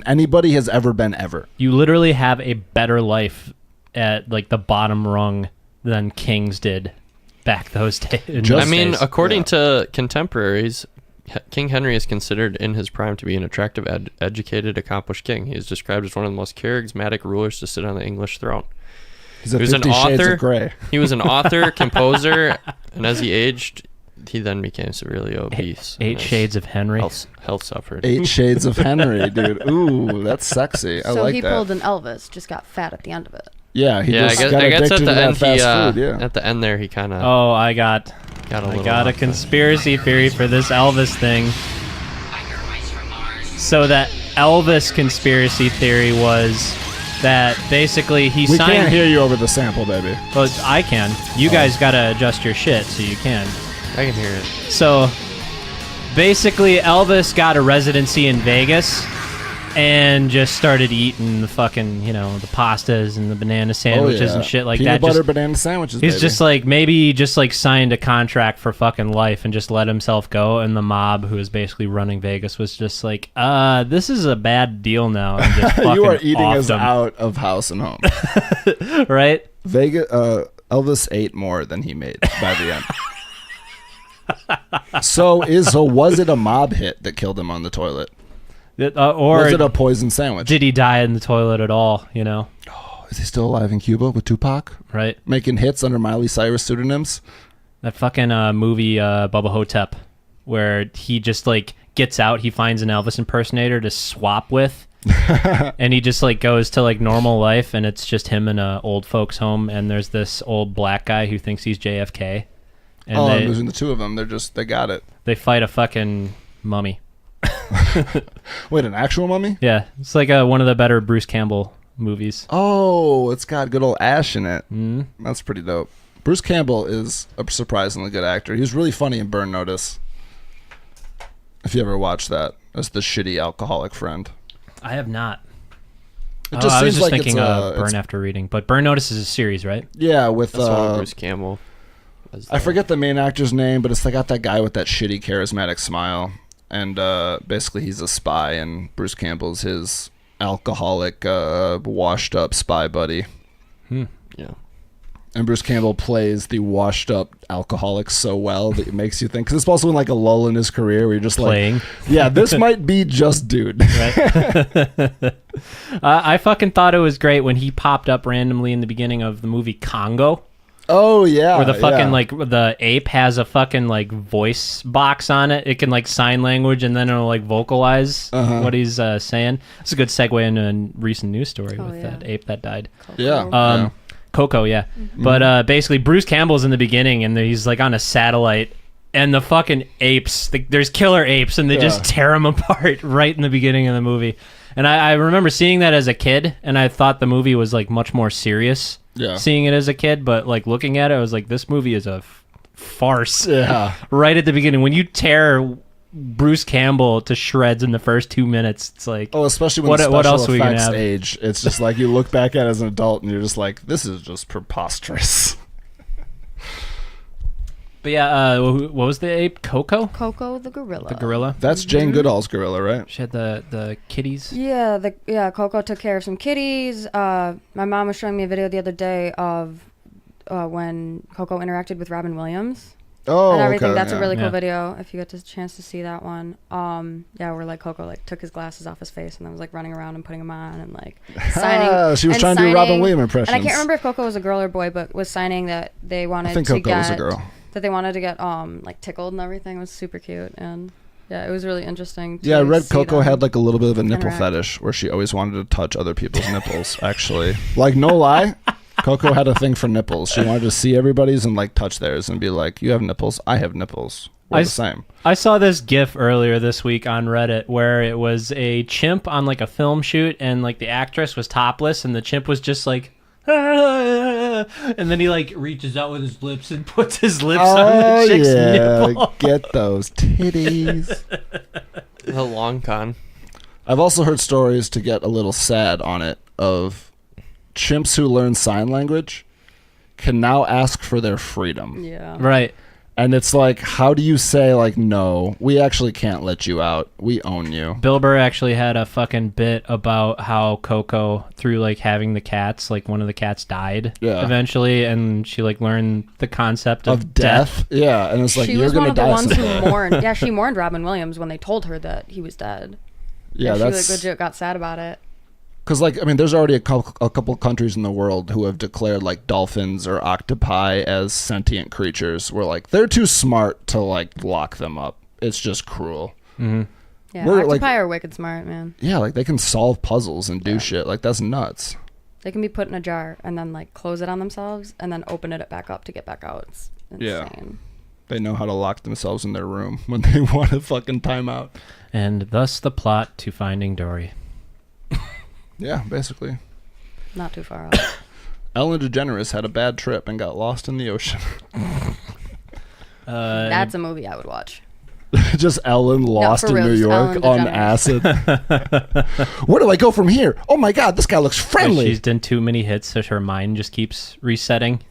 anybody has ever been ever. You literally have a better life at like the bottom rung than kings did back those days. I mean, according to contemporaries, King Henry is considered in his prime to be an attractive, educated, accomplished king. He is described as one of the most charismatic rulers to sit on the English throne. He's a He was an 50 Shades author. of Grey. He was an author, composer, and as he aged, he then became severely obese. and 8 his Shades of Henry. Health suffered. 8 Shades of Henry, dude. Ooh, that's sexy. I So like he that. pulled an Elvis, just got fat at the end of it. Yeah, he Yeah, just I got guess addicted at to the that end, fast food. Yeah. at the end there, he kind of Oh, I got got a little. a off, conspiracy theory for this Elvis thing. So that Elvis conspiracy theory was that basically he We signed. can't hear you over the sample, baby. Well, I can. You guys gotta adjust your shit so you can. I can hear it. So basically, Elvis got a residency in Vegas and just started eating the fucking, the pastas and the banana sandwiches and shit like Peanut that. butter banana sandwiches, He's baby. just like, maybe he just like signed a contract for fucking life and just let himself go. And the mob, who was basically running Vegas, was just like, this is a bad deal now. And just fucking You are eating offed us him. out of house and home. Right? Vegas, Elvis ate more than he made by the end. So was it a mob hit that killed him on the toilet? Or Was it a poison sandwich? did he die in the toilet at all? Is he still alive in Cuba with Tupac? Right? Making hits under Miley Cyrus pseudonyms? That fucking movie Bubba Hotep, where he just like gets out, he finds an Elvis impersonator to swap with, and he just like goes to like normal life, and it's just him in a old folks home, and there's this old black guy who thinks he's JFK, and Losing the two of them. They got it. they fight a fucking mummy. Wait, an actual mummy? Yeah, it's like one of the better Bruce Campbell movies. Oh, it's got good old Ash in it. Mm. That's pretty dope. Bruce Campbell is a surprisingly good actor. He was really funny in Burn Notice. If you ever watched that, as the shitty alcoholic friend. I have not. It I just was seems just like thinking it's, Burn after reading, but Burn Notice is a series, right? Yeah, with That's one with Bruce Campbell. I forget the main actor's name, but it's got that guy with that shitty charismatic smile, and basically he's a spy, and Bruce Campbell's his alcoholic, washed up spy buddy. Yeah. And Bruce Campbell plays the washed up alcoholic so well that it makes you think, because it's also in like a lull in his career where you're just Playing. like, yeah, this might be just dude. Right. I fucking thought it was great when he popped up randomly in the beginning of the movie Congo, Oh yeah, where the fucking yeah. like the ape has a fucking like voice box on it. It can like sign language and then it'll like vocalize what he's saying. It's a good segue into a recent news story with that ape that died. Yeah. Coco, yeah. But basically, Bruce Campbell's in the beginning, and he's like on a satellite, and the fucking apes, there's killer apes, and they just tear him apart right in the beginning of the movie. And I remember seeing that as a kid, and I thought the movie was like much more serious. Yeah. Seeing it as a kid, but like looking at it, I was like, this movie is a farce. Yeah. Right at the beginning, when you tear Bruce Campbell to shreds in the first 2 minutes, it's like, Oh, especially when What- the special what else are we gonna effects have? age. It's just like you look back at it as an adult and you're just like, this is just preposterous. but yeah, what was the ape? Coco? Coco the gorilla. The gorilla? That's Jane Goodall's gorilla, right? She had the kitties. Yeah, Coco took care of some kitties. My mom was showing me a video the other day of when Coco interacted with Robin Williams Oh, and everything. okay, That's yeah. a really cool Yeah. video. If you get a chance to see that one, where like Coco like took his glasses off his face and then was like running around and putting them on and like signing. She was and trying to do Robin signing- Williams impressions. And I can't remember if Coco was a girl or boy, but was signing that they wanted I think to Coco get was a girl. that they wanted to get like tickled and everything. It was super cute and yeah, it was really interesting. Yeah, I read see Coco them had like a little bit of a nipple interact. fetish where she always wanted to touch other people's nipples, actually. Like, no lie. Coco had a thing for nipples. She wanted to see everybody's and like touch theirs and be like, you have nipples, I have nipples. We're the same. I saw this GIF earlier this week on Reddit where it was a chimp on like a film shoot and like the actress was topless and the chimp was just like, and then he like reaches out with his lips and puts his lips on the chick's nipple. Get those titties. The long con. I've also heard stories, to get a little sad on it, of chimps who learn sign language can now ask for their freedom. Yeah. Right. And it's like, how do you say, like, no, we actually can't let you out. We own you. Bill Burr actually had a fucking bit about how Coco, through like having the cats, like one of the cats died eventually, and she like learned the concept of death. Yeah, and it's like, she you're was going one to of the die ones someday. who mourned. Yeah, she mourned Robin Williams when they told her that he was dead. Yeah, she that's... like legit got sad about it. Because, like, I mean, there's already a couple countries in the world who have declared, like, dolphins or octopi as sentient creatures. Where, like, they're too smart to, like, lock them up. It's just cruel. Mm-hmm. Yeah, We're, octopi like- are wicked smart, man. Yeah, like, they can solve puzzles and do shit. Like, that's nuts. They can be put in a jar and then like close it on themselves and then open it back up to get back out. It's insane. They know how to lock themselves in their room when they want a fucking timeout. And thus the plot to Finding Dory. Yeah, basically. not too far off. Ellen DeGeneres had a bad trip and got lost in the ocean. That's a movie I would watch. Just Ellen lost for in real, New just York Ellen on DeGeneres. acid. Where do I go from here? Oh my God, this guy looks friendly. She's done too many hits, so her mind just keeps resetting.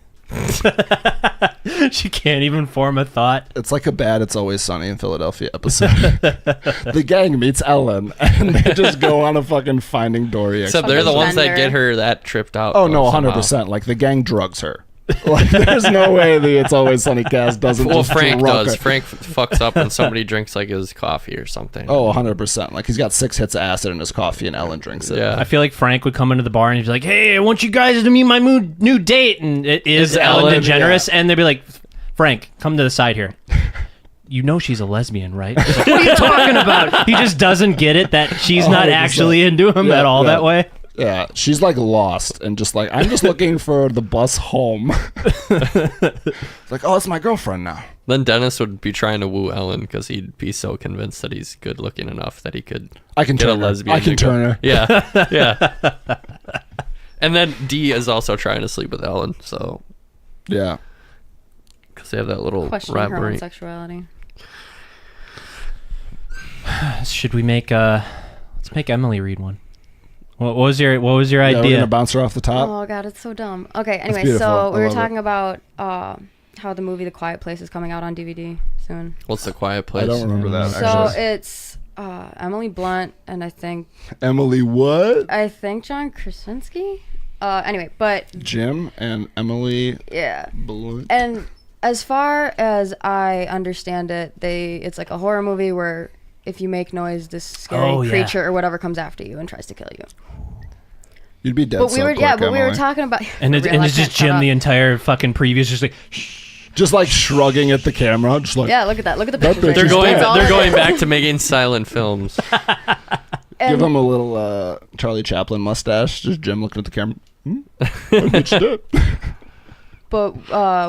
She can't even form a thought. It's like a bad It's Always Sunny in Philadelphia episode. The gang meets Ellen, and they just go on a fucking Finding Dory. Except they're the ones that get her that tripped out. Oh, no, somehow. 100%. Like, the gang drugs her. Like, there's no way the It's Always Sunny cast doesn't Well, just Frank drug does. her. Frank fucks up when somebody drinks like his coffee or something. Oh, 100%. Like, he's got 6 hits of acid in his coffee, and Ellen drinks it. Yeah. I feel like Frank would come into the bar and he'd be like, "Hey, I want you guys to meet my new date," and it is Ellen DeGeneres, and they'd be like, "Frank, come to the side here. You know she's a lesbian, right?" He's like, "What are you talking about?" He just doesn't get it that she's not 100%. actually into him at all that way. Yeah, she's like lost and just like, I'm just looking for the bus home. It's like, oh, it's my girlfriend now. Then Dennis would be trying to woo Ellen because he'd be so convinced that he's good looking enough that he could I can get a turn her. lesbian. I can to go- turn her. Yeah, yeah. And then D is also trying to sleep with Ellen, so Yeah. because they have that little Questioning her own rivalry. sexuality. Should we make let's make Emily read one. What was your Yeah, we're idea? gonna bounce her off the top. Oh god, it's so dumb. Okay, anyway, beautiful. so we I were love talking about how the movie The Quiet Place is coming out on DVD soon. What's the Quiet Place? I don't remember that. So Actually, it's Emily Blunt and I think Emily, what? John Krasinski. Anyway, but Jim and Emily yeah. Blunt. And as far as I understand it, it's like a horror movie where if you make noise, this scary creature or whatever comes after you and tries to kill you. You'd be dead. But we so were quick, but we were Emily. talking about and it's just Jim the entire fucking preview is just like, shh. Just like shrugging at the camera, just like Yeah, look at that. Look at the That pictures. bitch is dead. They're going back to making silent films. give him a little Charlie Chaplin mustache. Just Jim looking at the camera. That bitch dead. But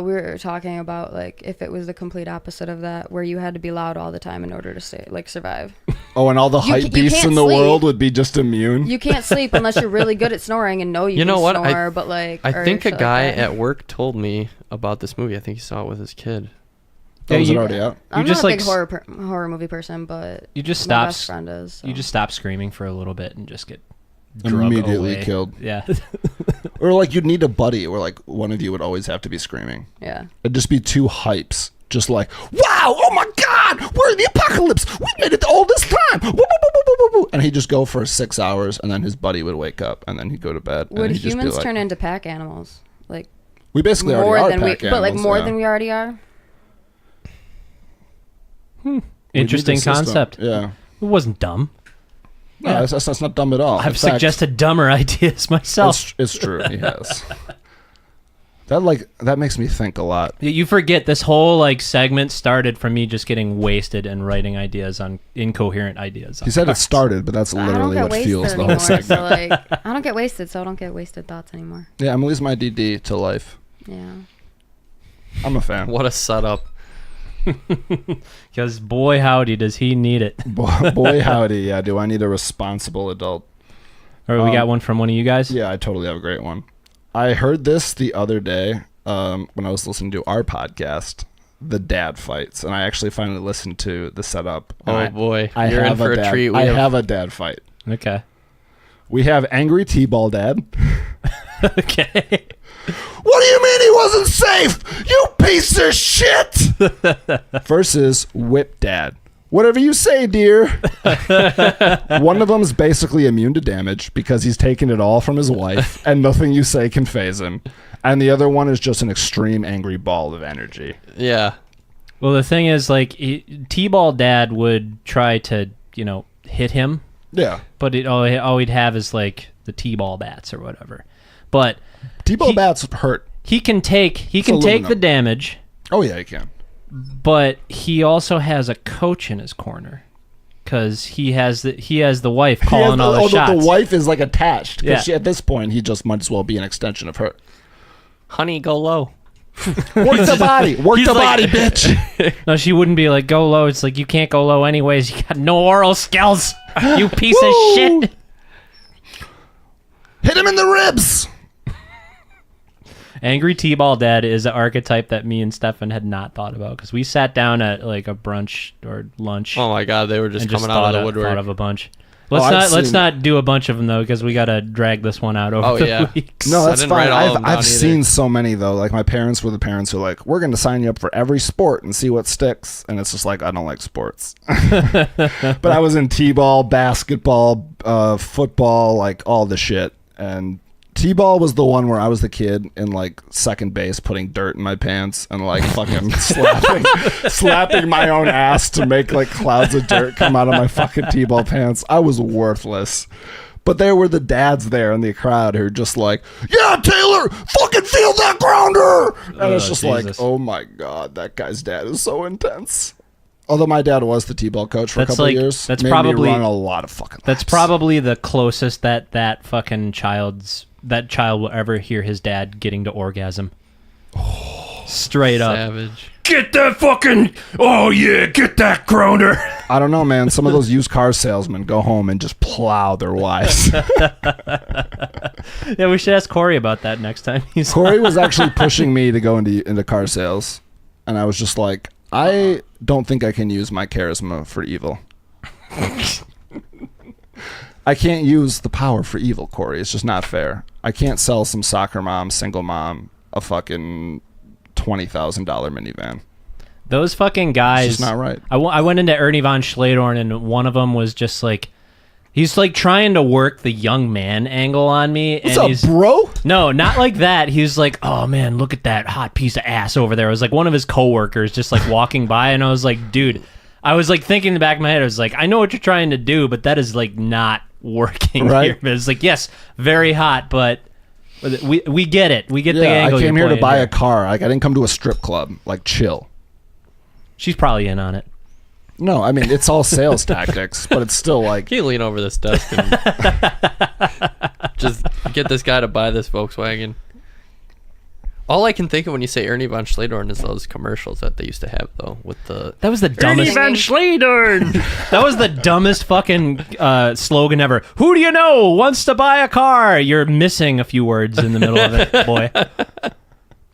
we were talking about like if it was the complete opposite of that, where you had to be loud all the time in order to survive. Oh, and all the You hype beasts can't in the sleep. world would be just immune. You can't sleep unless you're really good at snoring and know you know can what? snore. But like, I or think a shit like guy that. at work told me about this movie. I think he saw it with his kid. Oh, was you- it already out? I'm just, not a like, big horror movie person, but You just my stop. best friend is. So. You just stop screaming for a little bit and just get drug Immediately away. killed. Yeah. Or like you'd need a buddy where like one of you would always have to be screaming. Yeah. It'd just be two hypes. Just like, wow, oh my God, we're in the apocalypse. We made it all this time. Woo, woo, woo, woo, woo, woo. And he'd just go for 6 hours and then his buddy would wake up and then he'd go to bed. and Would he'd just be humans like, turn into pack animals? Like We basically more already than are we, pack but like animals, more yeah. than we already are. We need Interesting the system. concept. Yeah. It wasn't dumb. No, that's not dumb at all. In I've fact, suggested dumber ideas myself. It's true. He has. That makes me think a lot. You forget this whole like segment started from me just getting wasted and writing ideas on incoherent ideas. He said it started, but that's I don't literally get what wasted fuels the anymore. whole segment. So like, I don't get wasted, so I don't get wasted thoughts anymore. Yeah, Emily's my DD to life. Yeah. I'm a fan. What a setup. Because boy howdy does he need it. Boy howdy, yeah. Do I need a responsible adult? Or we got one from one of you guys? Yeah, I totally have a great one. I heard this the other day when I was listening to our podcast, The Dad Fights, and I actually finally listened to the setup. and Oh boy, I you're in have for a treat. I have a dad fight. Okay. We have angry T-ball dad. Okay. What do you mean he wasn't safe? You piece of shit! Versus whip dad. Whatever you say, dear. One of them is basically immune to damage because he's taken it all from his wife and nothing you say can phase him. And the other one is just an extreme angry ball of energy. Yeah. Well, the thing is, like, T-ball dad would try to, hit him, Yeah. but all he'd have is, like, the T-ball bats or whatever. But T-ball bats hurt. he can take aluminum. the damage, Oh, yeah, he can. but he also has a coach in his corner because he has the wife calling all the shots. The wife is like attached. Yeah. Because at this point, he just might as well be an extension of her. Honey, go low. Work the body. Work he's the like- body, bitch. No, she wouldn't be like, go low. It's like, you can't go low anyways. You got no oral skills, you piece of shit. Hit him in the ribs. Angry T-ball dad is an archetype that me and Stefan had not thought about because we sat down at like a brunch or lunch. Oh my god, they were just coming out of the woodwork. Thought of a bunch. Let's not do a bunch of them though because we gotta drag this one out over the weeks. No, that's fine. I've seen seen so many though. Like my parents were the parents who were like, we're going to sign you up for every sport and see what sticks. And it's just like, I don't like sports. But I was in t-ball, basketball, football, like all the shit. And t-ball was the one where I was the kid in like second base putting dirt in my pants and like fucking slapping my own ass to make like clouds of dirt come out of my fucking t-ball pants. I was worthless. But there were the dads there in the crowd who were just like, yeah, Taylor, fucking feel that grounder. And it's just like, oh my God, that guy's dad is so intense. Although my dad was the t-ball coach for a couple of years. That's made probably me run a lot of fucking laps. That's probably the closest that fucking child will ever hear his dad getting to orgasm. Straight up. Savage. Get that fucking, oh yeah, get that grounder. I don't know, man. Some of those used car salesmen go home and just plow their wives. Yeah, we should ask Corey about that next time. Corey was actually pushing me to go into car sales. And I was just like, I don't think I can use my charisma for evil. I can't use the power for evil, Corey. It's just not fair. I can't sell some soccer mom, single mom, a fucking $20,000 minivan. Those fucking guys. It's just not right. I went into Ernie von Schledorn and one of them was just like, he's like trying to work the young man angle on me. What's up, bro? No, not like that. He's like, oh man, look at that hot piece of ass over there. It was like one of his coworkers just like walking by, and I was like, dude, I was like thinking in the back of my head, I was like, I know what you're trying to do, but that is like not working right here. But it's like, yes, very hot, but we get it. We get the angle. I came here to buy a car. Like I didn't come to a strip club. Like chill. She's probably in on it. No, I mean it's all sales tactics, but it's still like. Can you lean over this desk and just get this guy to buy this Volkswagen? All I can think of when you say Ernie von Schledorn is those commercials that they used to have, though, with the... That was the dumbest... Ernie von Schledorn! That was the dumbest fucking slogan ever. Who do you know wants to buy a car? You're missing a few words in the middle of it, boy.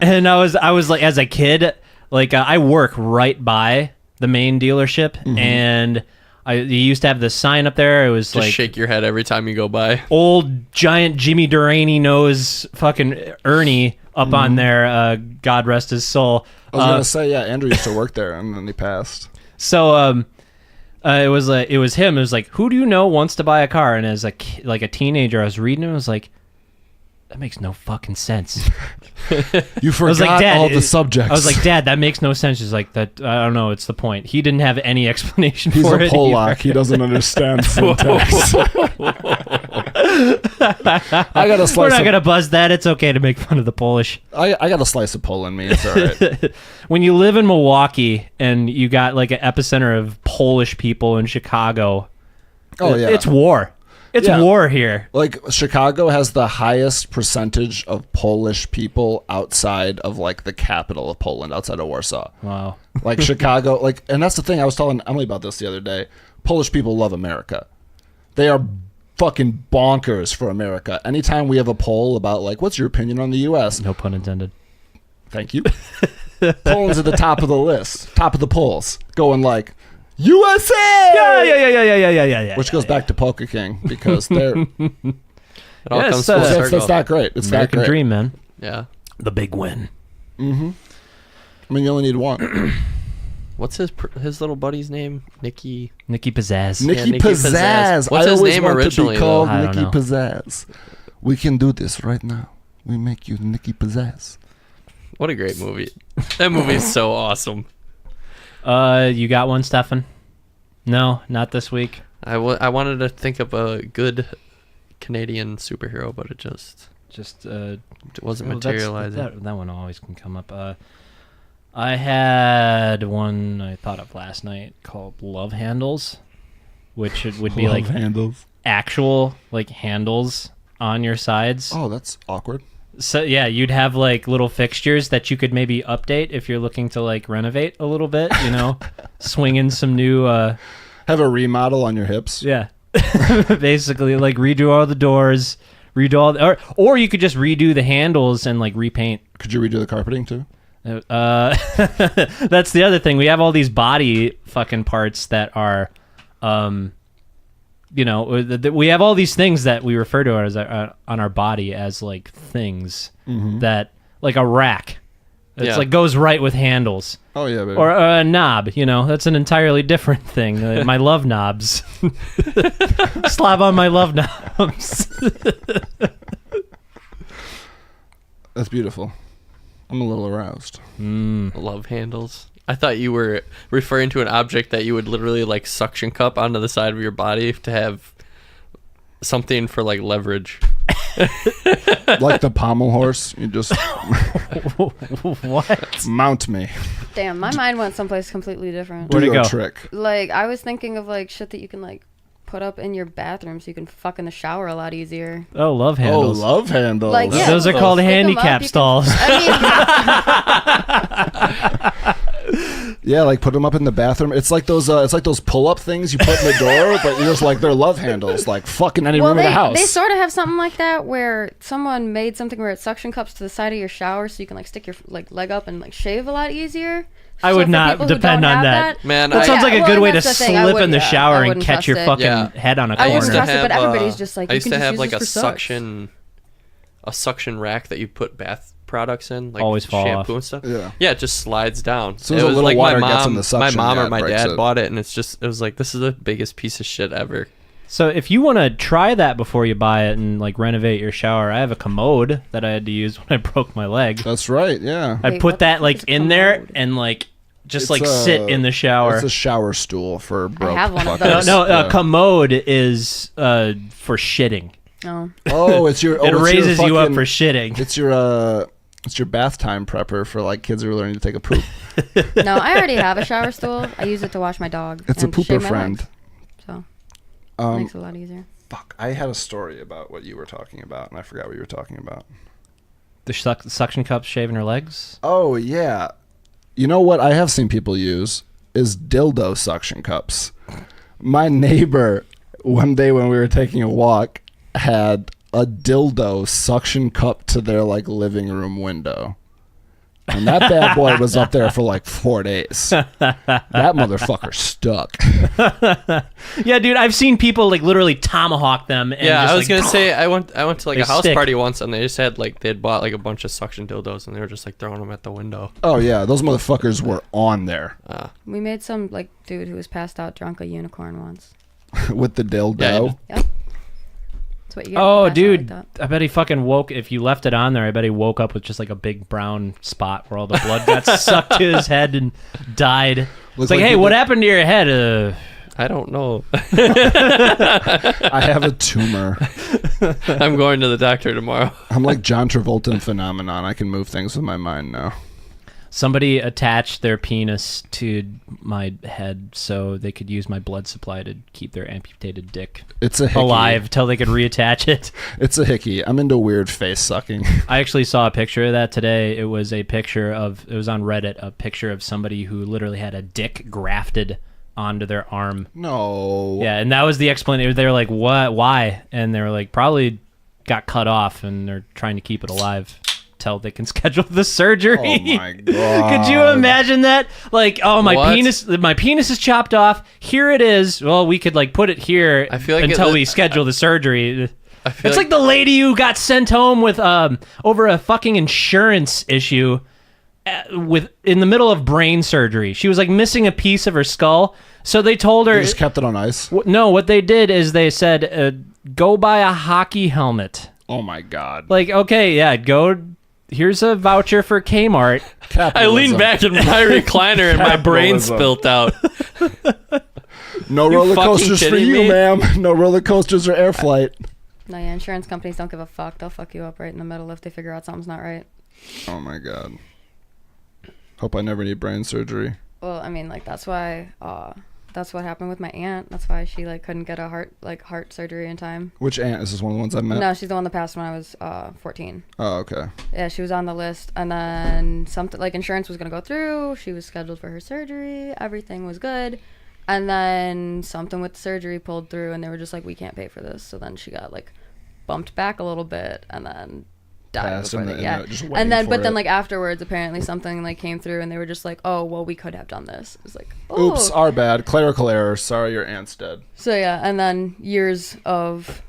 And I was like, as a kid, like, I work right by the main dealership, and... you used to have the sign up there. It was just like shake your head every time you go by. Old giant Jimmy Durante nose fucking Ernie up on there. God rest his soul. I was gonna say, yeah, Andrew used to work there, and then he passed. So it was him. It was like, who do you know wants to buy a car? And as a teenager, I was reading it. I was like, that makes no fucking sense. You forgot all the subjects. I was like, Dad, that makes no sense. He's like, that. I don't know. It's the point. He didn't have any explanation He's for it. He's a Polak. He doesn't understand syntax. I got a slice. We're not gonna buzz that. It's okay to make fun of the Polish. I got a slice of Pole in me. It's all right. When you live in Milwaukee and you got like an epicenter of Polish people in Chicago, it's war. It's war here. Like Chicago has the highest percentage of Polish people outside of like the capital of Poland, outside of Warsaw. Wow. Like Chicago, like, and that's the thing. I was telling Emily about this the other day. Polish people love America. They are fucking bonkers for America. Anytime we have a poll about like, what's your opinion on the U.S.? No pun intended. Thank you. Poland's at the top of the list, top of the polls, going like, USA! Yeah. Which goes back to Poker King because they're. It all comes full circle. It's that great. It's American that great. dream, man. Yeah. The big win. Mm-hmm. I mean, you only need one. What's his little buddy's name? Nicki Pizzazz. Nicki Pizzazz. What's his name To originally? be called I don't Nicki know. Pizzazz. We can do this right now. We make you Nicki Pizzazz. What a great movie. That movie is so awesome. You got one, Stefan? No, not this week. I wanted to think of a good Canadian superhero, but it just wasn't materializing. That one always can come up. I had one I thought of last night called Love Handles, which would be like handles. Actual like handles on your sides. Oh, that's awkward. So yeah, you'd have like little fixtures that you could maybe update if you're looking to like renovate a little bit, you know, swing in some new have a remodel on your hips. Yeah. Basically like redo all the doors, redo all, or you could just redo the handles and like repaint. Could you redo the carpeting too? That's the other thing. We have all these body fucking parts that are, we have all these things that we refer to as on our body as like things that, like a rack. It's like goes right with handles. Oh yeah, baby. Or a knob, that's an entirely different thing. My love knobs. Slap on my love knobs. That's beautiful. I'm a little aroused. Love handles. I thought you were referring to an object that you would literally like suction cup onto the side of your body to have something for like leverage. Like the pommel horse. You just What? mount me. Damn, my mind went someplace completely different. Where'd it Do your go? trick. Like, I was thinking of like shit that you can like put up in your bathroom so you can fuck in the shower a lot easier. Oh, love Oh, handles. love handles. Like, yeah, Those are called stick 'em up, handicap you can- stalls. Yeah, like put them up in the bathroom. It's like those pull-up things you put in the door, but you're just like they're love handles, like fucking any room in the house. They sort of have something like that where someone made something where it suction cups to the side of your shower so you can like stick your like leg up and like shave a lot easier. I So would for not people who depend don't on have that. Man, That sounds like a well, good way to that's the thing. I slip in wouldn't- the yeah, I shower and wouldn't catch your trust it. fucking head on a I corner. wouldn't trust it, but everybody's just like, I you used can to just have use like this a for sex. suction rack that you put bath products in, like Always fall shampoo off. and stuff. Yeah. It just slides down. Soon as a little like water my gets in mom, the suction, my mom yeah, or it my breaks dad it. bought it, and it was like, this is the biggest piece of shit ever. So if you want to try that before you buy it and like renovate your shower, I have a commode that I had to use when I broke my leg. That's right. Yeah. I'd Wait, put what the that fuck like is a in there commode? and like just It's like sit in the shower. It's a shower stool for broke have one of fuckers. those. No, Yeah. commode is for shitting. No. Oh, it's your. Oh, It it's your raises you up fucking- for shitting. It's your bath time prepper for like kids who are learning to take a poop. No, I already have a shower stool. I use it to wash my dog. It's a and pooper shave my friend. legs. So makes it a lot easier. Fuck, I had a story about what you were talking about, and I forgot what you were talking about. The suction cups shaving her legs. Oh yeah, you know what I have seen people use is dildo suction cups. My neighbor, one day when we were taking a walk, had a dildo suction cup to their like living room window. And that bad boy was up there for like 4 days. That motherfucker stuck. Yeah, dude, I've seen people like literally tomahawk them. And Yeah, just, I was like, gonna say I went to like They a house stick. party once, and they just had like they'd bought like a bunch of suction dildos, and they were just like throwing them at the window. Oh yeah, those motherfuckers were on there We made some like dude who was passed out drunk a unicorn once. with the dildo. Yeah. Yep. That's what you get. Oh, passed out dude, like that. I bet he fucking woke. If you left it on there, I bet he woke up with just like a big brown spot where all the blood got sucked to his head and died. Looks It's like, like hey, you what did- happened to your head? I don't know. I have a tumor. I'm going to the doctor tomorrow. I'm like John Travolta in Phenomenon. I can move things with my mind now. Somebody attached their penis to my head so they could use my blood supply to keep their amputated dick It's a hickey. alive till they could reattach it. It's a hickey. I'm into weird face sucking. I actually saw a picture of that today. It was it was on Reddit, a picture of somebody who literally had a dick grafted onto their arm. No. Yeah, and that was the explanation. They were like, what? Why? And they were like, probably got cut off and they're trying to keep it alive till they can schedule the surgery. Oh my god. Could you imagine that? Like, oh, my What? penis is chopped off. Here it is. Well, we could like put it here I feel like until it- we schedule the surgery. I feel It's like the lady who got sent home with over a fucking insurance issue in the middle of brain surgery. She was like missing a piece of her skull. So they told her You just kept it on ice? no, what they did is they said go buy a hockey helmet. Oh my god. Like, okay, yeah, go. Here's a voucher for Kmart. I Capitalism. leaned back in my recliner and my brain Capitalism. spilt out. No You roller fucking coasters for kidding you, me? ma'am. No roller coasters or air flight. No, yeah, insurance companies don't give a fuck. They'll fuck you up right in the middle if they figure out something's not right. Oh my god. Hope I never need brain surgery. Well, I mean, like that's why. That's what happened with my aunt. That's why she like couldn't get a heart surgery in time. Which aunt? Is this one of the ones I met? No, she's the one that passed when I was 14. Oh, okay. Yeah, she was on the list, and then something like insurance was gonna go through. She was scheduled for her surgery. Everything was good, and then something with the surgery pulled through, and they were just like, "We can't pay for this." So then she got like bumped back a little bit and then died Passed before in they, the- yeah. in the- just waiting And then, for but then it. like afterwards, apparently something like came through and they were just like, oh, well, we could have done this. It was like, oh. Oops, our bad. Clerical error. Sorry, your aunt's dead. So yeah, and then years of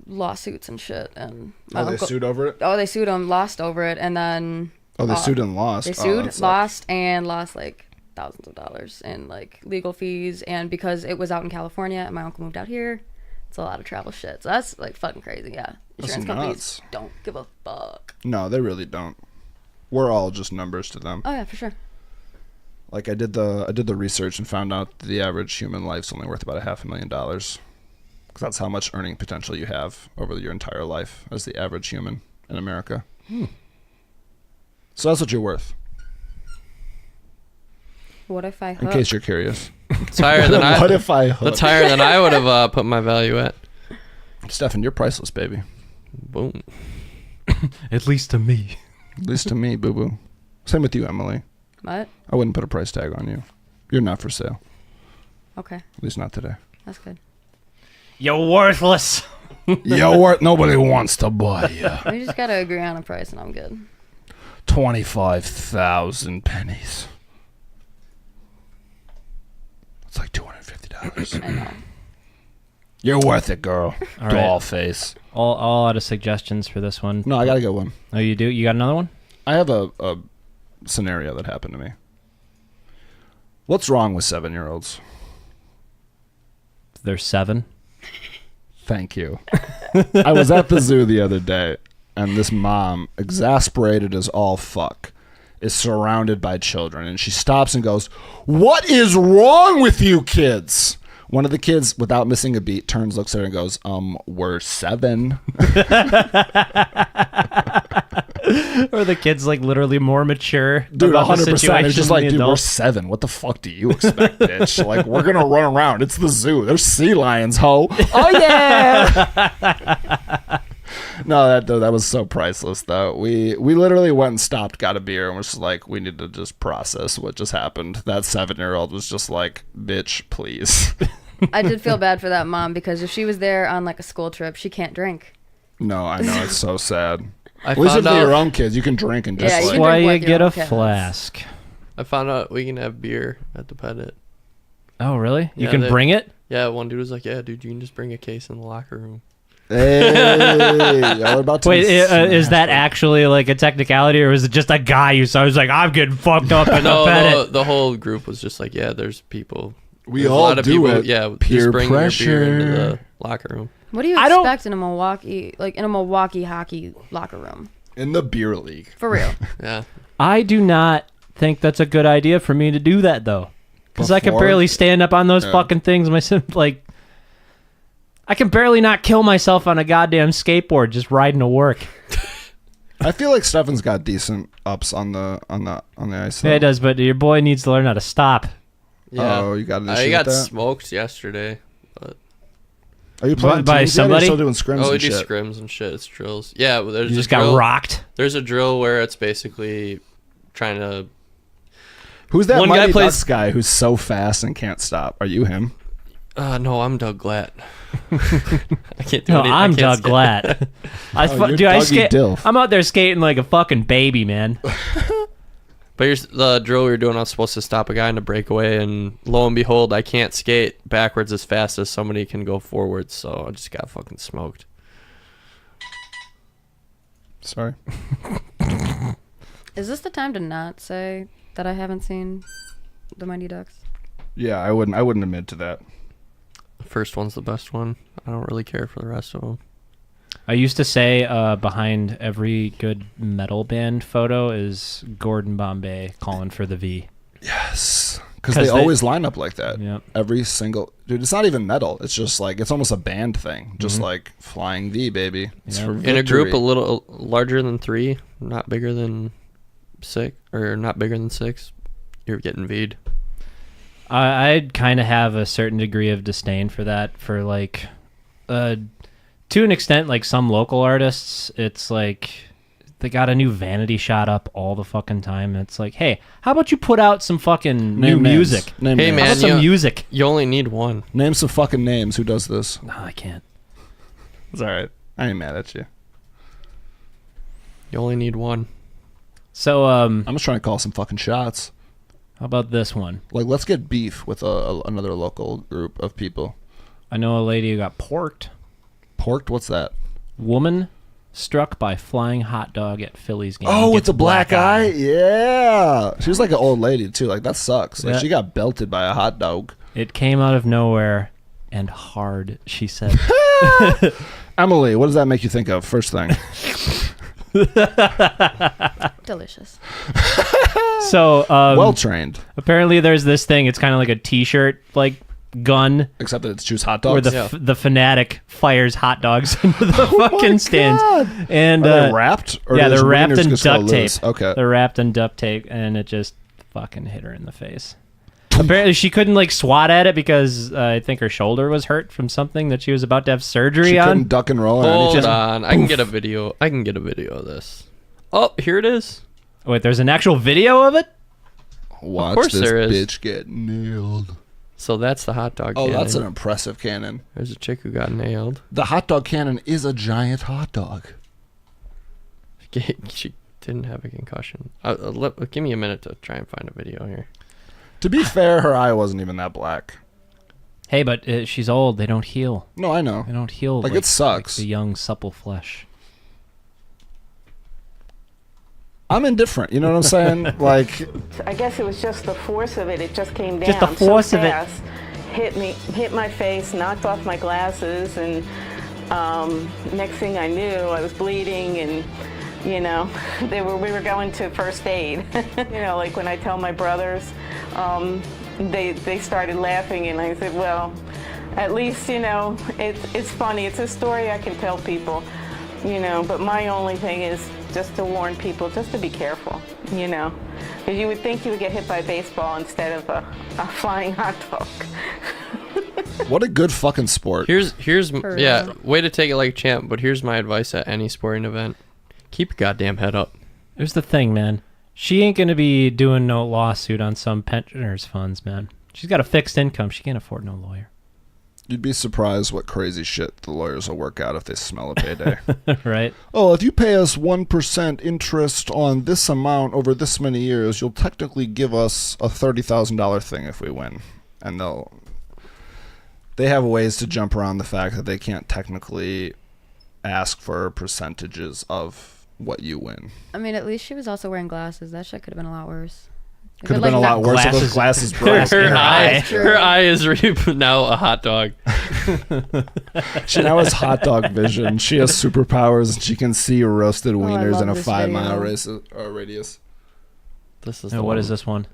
lawsuits and shit. And my They uncle, sued over it? Oh, they sued him, lost over it, and then Oh, they sued and lost. they Oh, sued, that sucks. lost like thousands of dollars in like legal fees, and because it was out in California and my uncle moved out here, it's a lot of travel shit. So that's like fucking crazy. Yeah, That's insurance nuts. companies don't give a fuck. No, they really don't. We're all just numbers to them. Oh yeah, for sure. Like I did the research and found out that the average human life's only worth about $500,000. Because that's how much earning potential you have over your entire life as the average human in America. So that's what you're worth, What if I in hook? case you're curious. It's higher than I. What if I That's hook? higher than I would have put my value at. Stefan, you're priceless, baby. Boom. At least to me. At least to me, boo-boo. Same with you, Emily. What? I wouldn't put a price tag on you. You're not for sale. Okay, At least not today. that's good. You're worthless. Yo, what? Nobody wants to buy you. We just gotta agree on a price, and I'm good. 25,000 pennies. It's like $250. I know. You're worth it, girl. All right. Doll face. All out of suggestions for this one. No, I gotta get one. Oh, you do? You got another one? I have a scenario that happened to me. What's wrong with 7-year-olds? There's 7. Thank you. I was at the zoo the other day, and this mom, exasperated as all fuck, is surrounded by children, and she stops and goes, "What is wrong with you kids?" One of the kids, without missing a beat, turns, looks at her, and goes, we're 7. Or the kid's like literally more mature. Dude, about the 100%. It's situation just than like, the dude, we're adult. 7. What the fuck do you expect, bitch? Like, we're gonna run around. It's the zoo. There's sea lions, ho. Oh yeah. No, that was so priceless though. We literally went and stopped, got a beer, and was just like, we need to just process what just happened. That 7-year-old was just like, bitch, please. I did feel bad for that mom because if she was there on like a school trip, she can't drink. No, I know, it's so sad. I At least if found they're your out. own kids, you can drink and just Yeah, you like, That's why drink you with get your a own kids. flask. I found out we can have beer at the Pettit. Oh, really? You Yeah, can they- bring it? Yeah, one dude was like, "Yeah, dude, you can just bring a case in the locker room." hey, y'all are about to Wait, be is smashed that up. actually like a technicality, or is it just a guy you saw who's like, I'm getting fucked up in the No, Pettit? the whole group was just like, "Yeah, there's people. We There's all a lot of do people, it. Yeah, Peer just bring your beer into pressure. the locker room." What do you I don't- expect in a Milwaukee hockey locker room? In the beer league. For real. Yeah, I do not think that's a good idea for me to do that, though. Because I can Before? barely stand up on those Yeah. fucking things. Like, I can barely not kill myself on a goddamn skateboard just riding to work. I feel like Stefan's got decent ups on the ice. Yeah, it though. does, but your boy needs to learn how to stop. yeah. Oh, you got an issue I with got that? smoked yesterday. But Are you playing by teams yet, or somebody? still doing scrims we and do shit? scrims and shit. It's drills. Yeah, well, there's You a just got drill. rocked. There's a drill where it's basically trying to. Who's that One guy Mighty plays- Ducks guy who's so fast and can't stop? Are you him? No, I'm Doug Glatt. I can't do No, any- I I'm can't Doug skate. Glatt. I you're dude, I Dougie skate. Dilf. I'm out there skating like a fucking baby, man. But here's the drill we were doing. I was supposed to stop a guy in a breakaway, and lo and behold, I can't skate backwards as fast as somebody can go forwards. So I just got fucking smoked. Sorry. Is this the time to not say that I haven't seen the Mighty Ducks? Yeah, I wouldn't admit to that. The first one's the best one. I don't really care for the rest of them. I used to say behind every good metal band photo is Gordon Bombay calling for the V. Yes. Because 'Cause they they- always line up like that. Yep. Every single... Dude, it's not even metal. It's just like... It's almost a band thing. Just like Flying V, baby. It's Yep. for In a group a victory. little larger than 3, not bigger than 6, or not bigger than 6, you're getting V'd. I'd kind of have a certain degree of disdain for that. For like, to an extent, like some local artists, it's like they got a new vanity shot up all the fucking time. And it's like, hey, how about you put out some fucking new Name names. music? Name Hey, names. How man, about some you- music? You only need one. Name some fucking names. Who does this? No, I can't. It's all right. I ain't mad at you. You only need one. So, I'm just trying to call some fucking shots. how about this one? Like, let's get beef with another local group of people. I know a lady who got porked. Porked? What's that? Woman struck by flying hot dog at Phillies game. Oh, Gets it's a black eye? Yeah. She was like an old lady, too. Like, that sucks. Like, Yeah. she got belted by a hot dog. It came out of nowhere and hard, she said. Emily, what does that make you think of? First thing. Delicious. So, Well trained. apparently there's this thing. It's kind of like a T-shirt, like, gun Except that it's choose hot where dogs. the fanatic fires hot dogs into the fucking stands. God. And Are they wrapped? Or yeah, does they're wrapped wieners in just go duct tape. loose? Okay. They're wrapped in duct tape, and it just fucking hit her in the face. Apparently, she couldn't like swat at it because I think her shoulder was hurt from something that she was about to have surgery She on. couldn't duck and roll. or Hold anything. on. I can get a video. I can get a video of this. Oh, here it is. Wait, there's an actual video of it? Watch course this there is. bitch get nailed. So that's the hot dog Oh, cannon. that's an impressive cannon. There's a chick who got nailed. The hot dog cannon is a giant hot dog. She didn't have a concussion. Give me a minute to try and find a video here. To be fair, her eye wasn't even that black. Hey, but she's old. They don't heal. No, I know. They don't heal. Like, it sucks. Like the young, supple flesh. I'm indifferent. You know what I'm saying? Like, I guess it was just the force of it. It just came down Just the force so of it. fast. Hit my face, knocked off my glasses, and next thing I knew, I was bleeding, and you know, we were going to first aid. You know, like when I tell my brothers, they started laughing, and I said, well, at least you know, it's funny. It's a story I can tell people. You know, but my only thing is just to warn people, just to be careful, you know. Because you would think you would get hit by a baseball instead of a flying hot dog. what a good fucking sport. Here's For yeah, real. way to take it like a champ, but here's my advice at any sporting event. Keep your goddamn head up. Here's the thing, man. She ain't gonna be doing no lawsuit on some pensioners' funds, man. She's got a fixed income. She can't afford no lawyer. You'd be surprised what crazy shit the lawyers will work out if they smell a payday. Right? Oh, if you pay us 1% interest on this amount over this many years, you'll technically give us a $30,000 thing if we win. And they have ways to jump around the fact that they can't technically ask for percentages of what you win. I mean, at least she was also wearing glasses. That shit could have been a lot worse. Could have been a lot worse if those glasses broke. Her eye is now a hot dog. She now has hot dog vision. She has superpowers and she can see roasted I wieners love in a this 5-mile video. radius. This is Now, the what one. is this one?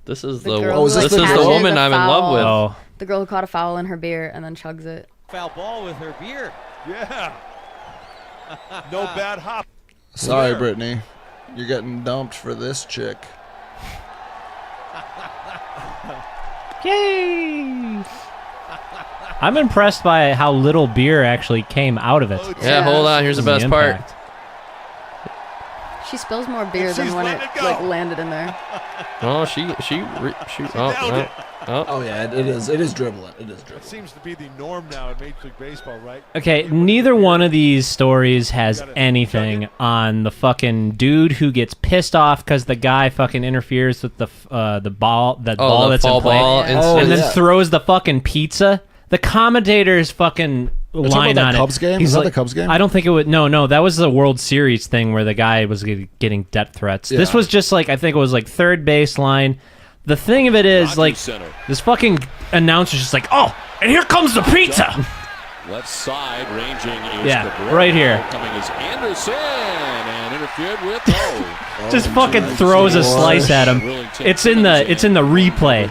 This is The the girl Oh, is who this this the is the girl? woman catches I'm the in love with. Oh, The girl who caught a foul in her beer and then chugs it. Foul ball with her beer. Yeah. No bad hop. Sorry, Brittany. You're getting dumped for this chick. yay! I'm impressed by how little beer actually came out of it. Yeah, hold on. Here's the best part. impact. She spills more beer than she's when letting it it go. like landed in there. Oh, she nailed Oh yeah, it is dribbling. It is That dribbling. seems to be the norm now in Major League Baseball, right? Okay, neither one of these stories has anything on the fucking dude who gets pissed off because the guy fucking interferes with the ball, ball the that's fall in play, ball Oh, instance. and then yeah. throws the fucking pizza. The commentator's fucking talking line about on that it. Cubs game? He's Is that like, the Cubs game? I don't think it would. No, that was the World Series thing where the guy was getting death threats. This Yeah. was just like, I think it was like third baseline. The thing of it is, like, this fucking announcer's just like, oh, and here comes the pizza. Left side ranging is Yeah, Cabrera. right here. Coming is Anderson and interfered with. Oh, Just fucking throws a slice at him. It's in the replay.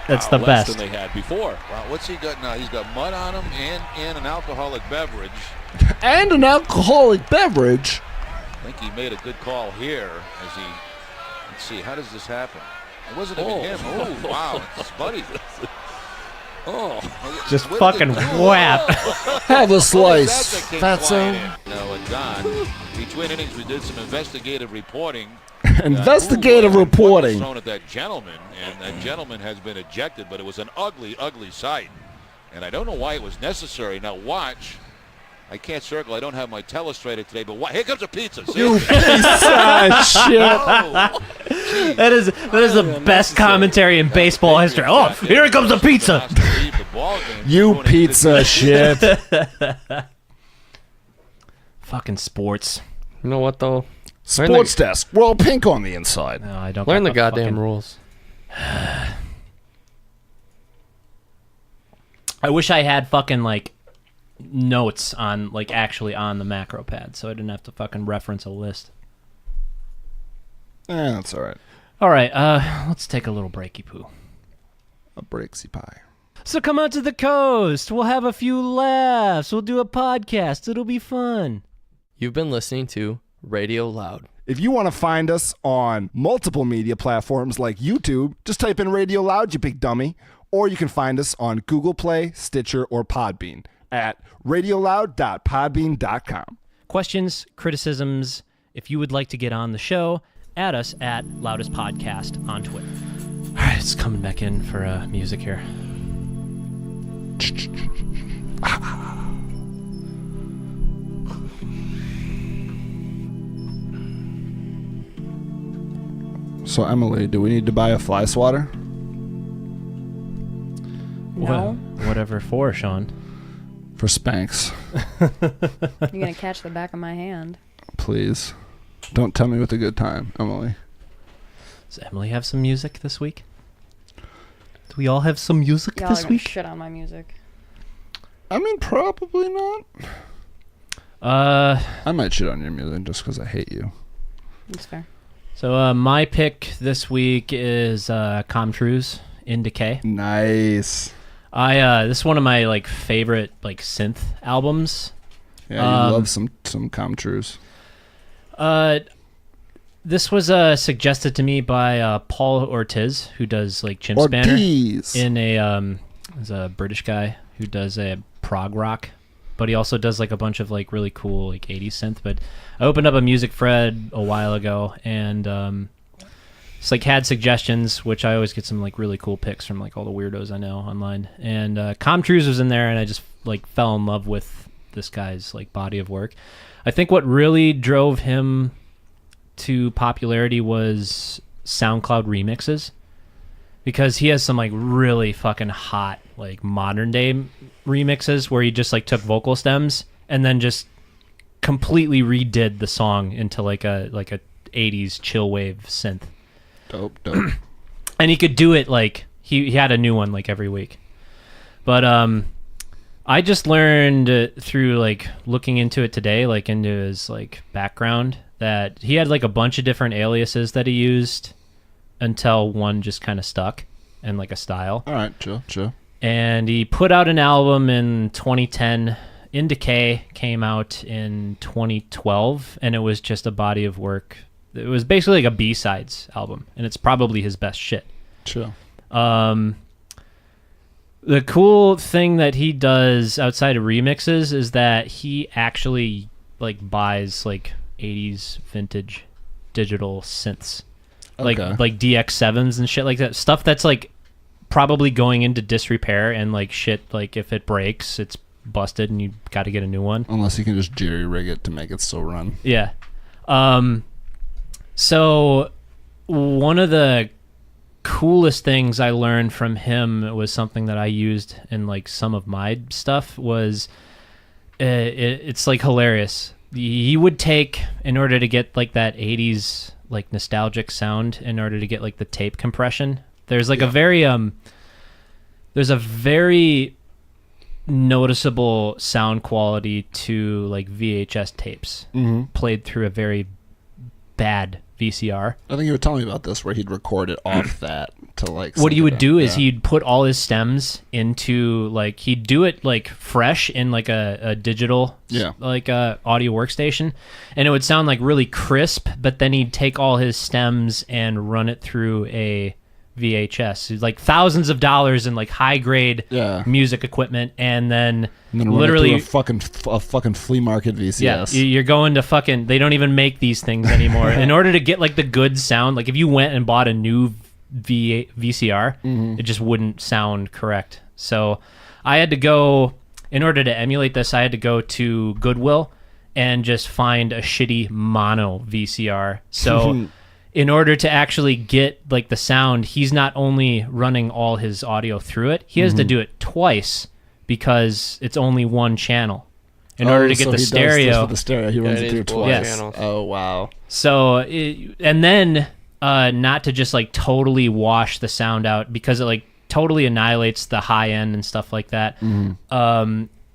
That's the less best. than they had before. Wow, what's he got now? He's got mud on him and an alcoholic beverage. And an alcoholic beverage. I think he made a good call here as he. Let's see, how does this happen? It wasn't even him. Oh, wow, it's Buddy. Oh, Just what fucking did it do? whap. Have a What slice, is that that came flying fatso. in? No, and Don. Between innings, we did some investigative reporting. Investigative What was reporting. thrown at that gentleman, and that gentleman has been ejected, but it was an ugly, ugly sight. And I don't know why it was necessary. Now watch. I can't circle. I don't have my telestrator today, but here comes a pizza. See? You piece of shit. Oh, That is the best commentary in baseball history. Oh, here comes a pizza. You pizza shit. Fucking sports. You know what though? Sports desk. Well, pink on the inside. No, I don't. Learn the got goddamn fucking rules. I wish I had fucking like notes on like actually on the macro pad, so I didn't have to fucking reference a list. That's all right. All right, let's take a little breaky poo. A breaksy pie. So come out to the coast. We'll have a few laughs. We'll do a podcast. It'll be fun. You've been listening to Radio Loud. If you want to find us on multiple media platforms like YouTube, just type in Radio Loud, you big dummy. Or you can find us on Google Play, Stitcher, or Podbean at radioloud.podbean.com. Questions, criticisms, if you would like to get on the show, add us at Loudest Podcast on Twitter. All right, it's coming back in for music here. So, Emily, do we need to buy a fly swatter? No. Whatever for, Sean. For Spanx. You're going to catch the back of my hand. Please. Don't tell me with a good time, Emily. Does Emily have some music this week? Do we all have some music Y'all this are gonna week? shit on my music. I mean, probably not. I might shit on your music just because I hate you. That's fair. So my pick this week is Comtrue's In Decay. Nice. This is one of my like favorite like synth albums. Yeah, you love some Comtrues. This was suggested to me by Paul Ortiz, who does like Chimp Spanner, in is a British guy who does a prog rock, but he also does like a bunch of like really cool like 80s synth. But I opened up a music thread a while ago and it's like had suggestions, which I always get some like really cool picks from like all the weirdos I know online. And Comtrue's was in there, and I just like fell in love with this guy's like body of work. I think what really drove him to popularity was SoundCloud remixes, because he has some like really fucking hot like modern day remixes where he just like took vocal stems and then just completely redid the song into like a 80s chill wave synth. Dope. And he could do it like he had a new one like every week. But I just learned through like looking into it today, like into his like background, that he had like a bunch of different aliases that he used until one just kind of stuck and like a style. All right, chill. And he put out an album in 2010. In Decay came out in 2012, and it was just a body of work. It was basically like a B-sides album, and it's probably his best shit. Chill. The cool thing that he does outside of remixes is that he actually like buys like 80s vintage digital synths, like DX7s and shit like that. Stuff that's like probably going into disrepair, and like shit like if it breaks, it's busted and you got to get a new one. Unless you can just jerry rig it to make it still run. Yeah. So one of the coolest things I learned from him was something that I used in like some of my stuff was it's like hilarious. He would take, in order to get like that 80s like nostalgic sound, in order to get like the tape compression, there's like a very noticeable sound quality to like VHS tapes played through a very bad VCR. I think you were telling me about this, where he'd record it off that to like. What he would do is he'd put all his stems into like, he'd do it like fresh in like a digital like audio workstation, and it would sound like really crisp, but then he'd take all his stems and run it through a VHS, like thousands of dollars in like high grade music equipment, and then literally a fucking flea market VCS. Yeah, you're going to fucking, they don't even make these things anymore. In order to get like the good sound, like if you went and bought a new VCR, it just wouldn't sound correct. So I had to go in order to emulate this, I had to go to Goodwill and just find a shitty mono VCR. So in order to actually get like the sound, he's not only running all his audio through it, he has to do it twice because it's only one channel. In order to get the stereo, he runs it through twice. Yes. Oh wow! So, and then not to just like totally wash the sound out because it like totally annihilates the high end and stuff like that.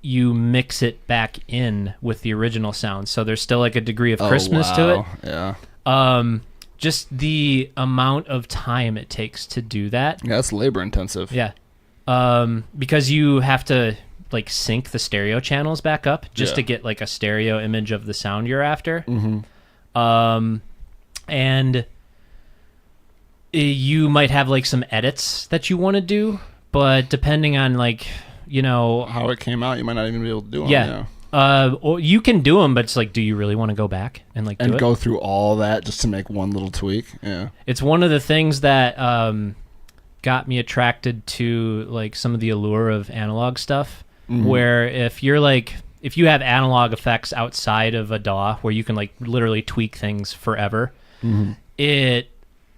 You mix it back in with the original sound, so there's still like a degree of crispness to it. Yeah. Just the amount of time it takes to do that. Yeah, it's labor intensive. Yeah. Because you have to like sync the stereo channels back up just to get like a stereo image of the sound you're after. And you might have like some edits that you want to do, but depending on like, you know, how it came out, you might not even be able to do them. Or you can do them, but it's like, do you really want to go back and like do it? Go through all that just to make one little tweak? Yeah. It's one of the things that got me attracted to like some of the allure of analog stuff. Where if you have analog effects outside of a DAW where you can like literally tweak things forever, it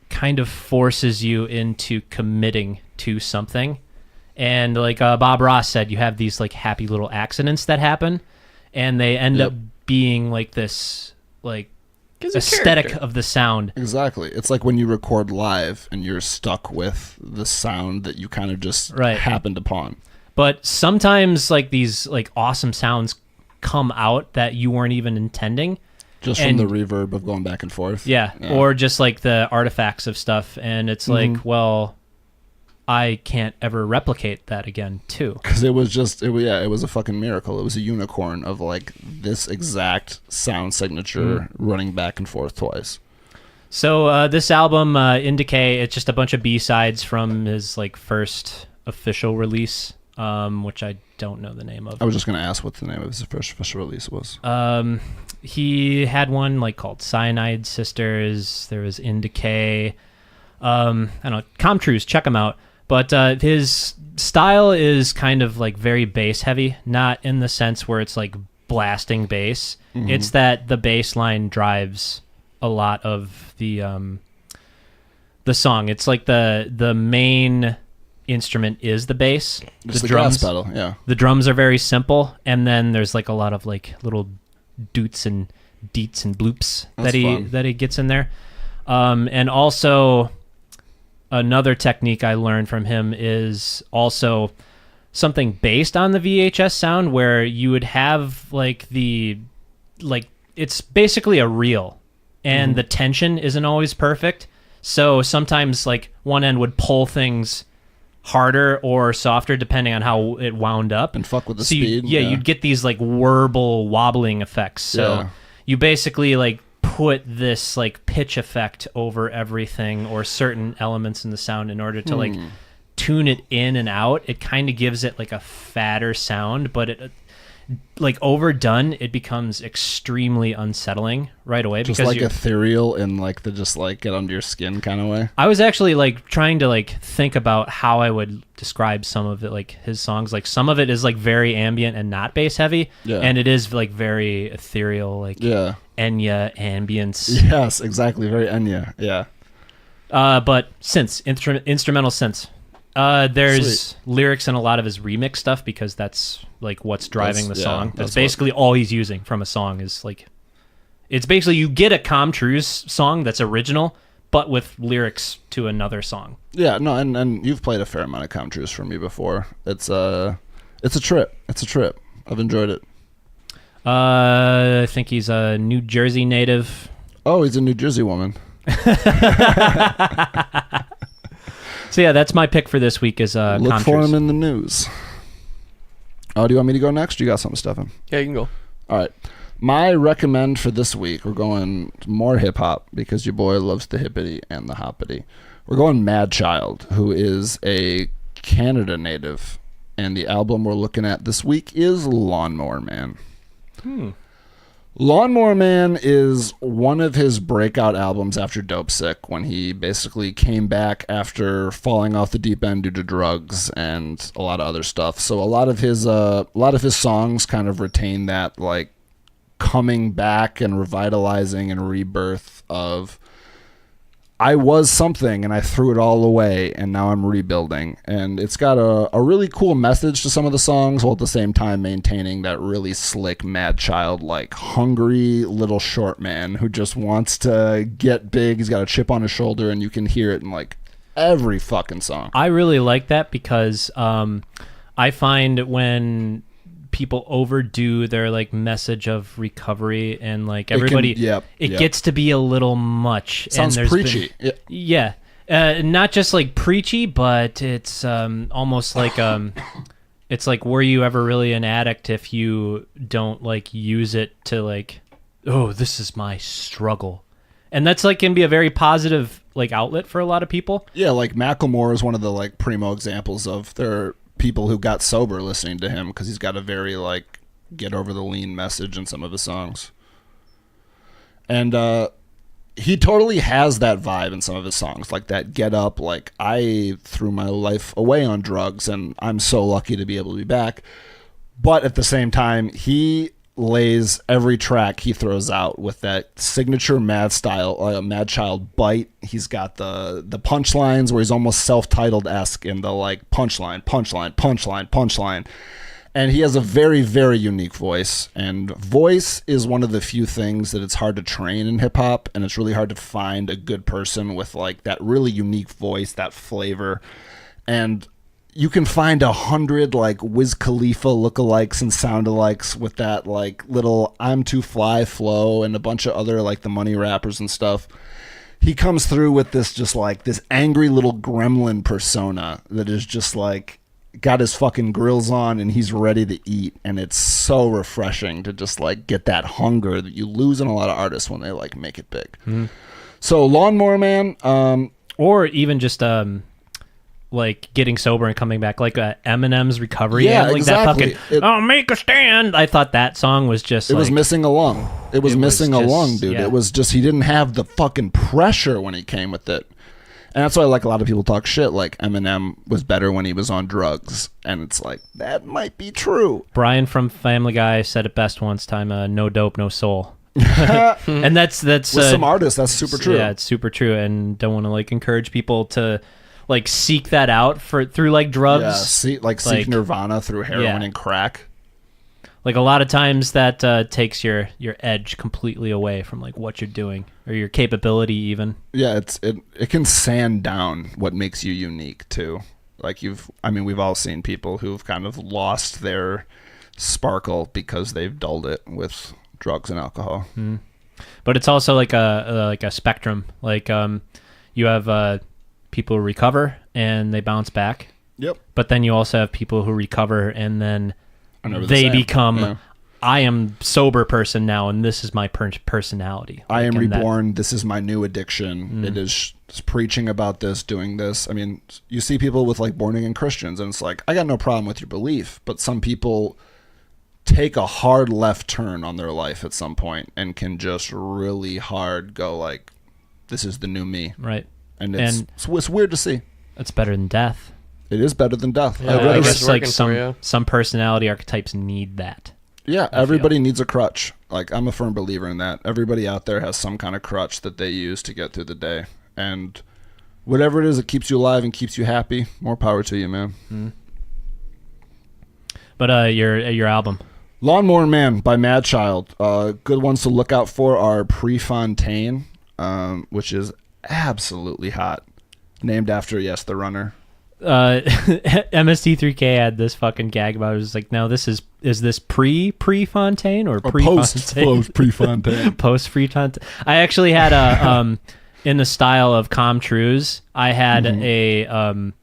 kind of forces you into committing to something. And like Bob Ross said, you have these like happy little accidents that happen, and they end up being like this like aesthetic of the sound. Exactly. It's like when you record live and you're stuck with the sound that you kind of just happened upon. But sometimes like these like awesome sounds come out that you weren't even intending. Just from the reverb of going back and forth. Yeah. Or just like the artifacts of stuff. And it's like, well, I can't ever replicate that again too. Because it was a fucking miracle. It was a unicorn of like this exact sound signature running back and forth twice. So this album, Indicate, it's just a bunch of B-sides from his like first official release. Which I don't know the name of. I was just going to ask what the name of his first official release was. He had one like called Cyanide Sisters. There was In Decay. I don't know, Comtrues, check him out. But his style is kind of like very bass heavy, not in the sense where it's like blasting bass. It's that the bass line drives a lot of the song. It's like the main instrument is the bass. Just the drums pedal, yeah. The drums are very simple, and then there's like a lot of like little doots and deets and bloops that he gets in there. And also another technique I learned from him is also something based on the VHS sound, where you would have like it's basically a reel, and the tension isn't always perfect. So sometimes like one end would pull things harder or softer depending on how it wound up, and fuck with the speed. You'd get these like warble wobbling effects. So you basically like put this like pitch effect over everything or certain elements in the sound in order to like tune it in and out. It kind of gives it like a fatter sound, but it like overdone, it becomes extremely unsettling right away. Just because like ethereal and like the just like get under your skin kind of way. I was actually like trying to like think about how I would describe some of it, like his songs. Like some of it is like very ambient and not bass heavy, and it is like very ethereal, like Enya ambience. Yes, exactly, very Enya. Yeah. But synths, instrumental synths. There's lyrics in a lot of his remix stuff because that's like what's driving the song. That's basically all he's using from a song is like, it's basically you get a Comtrues song that's original, but with lyrics to another song. Yeah, no, and you've played a fair amount of Comtrues for me before. It's a trip. It's a trip. I've enjoyed it. I think he's a New Jersey native. Oh, he's a New Jersey woman. So yeah, that's my pick for this week is Look Comtrues. for him in the news. Oh, do you want me to go next? You got something, Stefan? Yeah, you can go. All right. My recommend for this week, we're going more hip-hop because your boy loves the hippity and the hoppity. We're going Mad Child, who is a Canada native, and the album we're looking at this week is Lawnmower Man. Lawnmower Man is one of his breakout albums after Dope Sick, when he basically came back after falling off the deep end due to drugs and a lot of other stuff. So a lot of his songs kind of retain that like coming back and revitalizing and rebirth of I was something and I threw it all away and now I'm rebuilding. And it's got a really cool message to some of the songs, while at the same time maintaining that really slick, mad child, like hungry little short man who just wants to get big. He's got a chip on his shoulder and you can hear it in like every fucking song. I really like that because I find when people overdo their like message of recovery and like everybody it gets to be a little much. Sounds and preachy. Not just like preachy, but it's almost like it's like, were you ever really an addict if you don't like use it to like, oh, this is my struggle? And that's like can be a very positive like outlet for a lot of people. Yeah, like Macklemore is one of the like primo examples of their people who got sober listening to him, because he's got a very like get over the lean message in some of his songs. And he totally has that vibe in some of his songs, like that get up, like I threw my life away on drugs and I'm so lucky to be able to be back. But at the same time, he lays every track he throws out with that signature mad style, mad child bite. He's got the punchlines where he's almost self-titled-esque in the like punchline, punchline, punchline, punchline. And he has a very, very unique voice. And voice is one of the few things that it's hard to train in hip-hop, and it's really hard to find a good person with like that really unique voice, that flavor. And you can find 100 like Wiz Khalifa lookalikes and soundalikes with that like little I'm Too Fly flow, and a bunch of other like the money rappers and stuff. He comes through with this just like this angry little gremlin persona that is just like got his fucking grills on and he's ready to eat. And it's so refreshing to just like get that hunger that you lose in a lot of artists when they like make it big. So Lawnmower Man, or even just like getting sober and coming back, like Eminem's Recovery. Yeah, like exactly. That fucking, I'll make a stand. I thought that song was just it was missing a lung. It was missing a lung, dude. Yeah. It was just, he didn't have the fucking pressure when he came with it. And that's why like a lot of people talk shit like Eminem was better when he was on drugs. And it's like, that might be true. Brian from Family Guy said it best once time, no dope, no soul. And that's with some artists, that's super true. Yeah, it's super true. And don't want to like encourage people to like seek that out through like drugs. Yeah, seek nirvana through heroin and crack. Like a lot of times that takes your edge completely away from like what you're doing or your capability even. Yeah, it can sand down what makes you unique too. Like we've all seen people who've kind of lost their sparkle because they've dulled it with drugs and alcohol. But it's also like a spectrum. Like you have people who recover and they bounce back. Yep. But then you also have people who recover and then they become, I am sober person now and this is my personality. I am reborn. This is my new addiction. It is preaching about this, doing this. I mean, you see people with like born again Christians and it's like, I got no problem with your belief, but some people take a hard left turn on their life at some point and can just really hard go like, this is the new me. Right. And it's weird to see. It's better than death. It is better than death. Yeah, I guess like some personality archetypes need that. Yeah, everybody needs a crutch. Like, I'm a firm believer in that. Everybody out there has some kind of crutch that they use to get through the day. And whatever it is that keeps you alive and keeps you happy, more power to you, man. But your album. Lawnmower Man by Mad Child. Good ones to look out for are Prefontaine, which is absolutely hot. Named after, yes, the runner. MST3K had this fucking gag about it. It was like, no, is this Prefontaine or post Prefontaine? Post Prefontaine. I actually had a in the style of Com Trues. I had an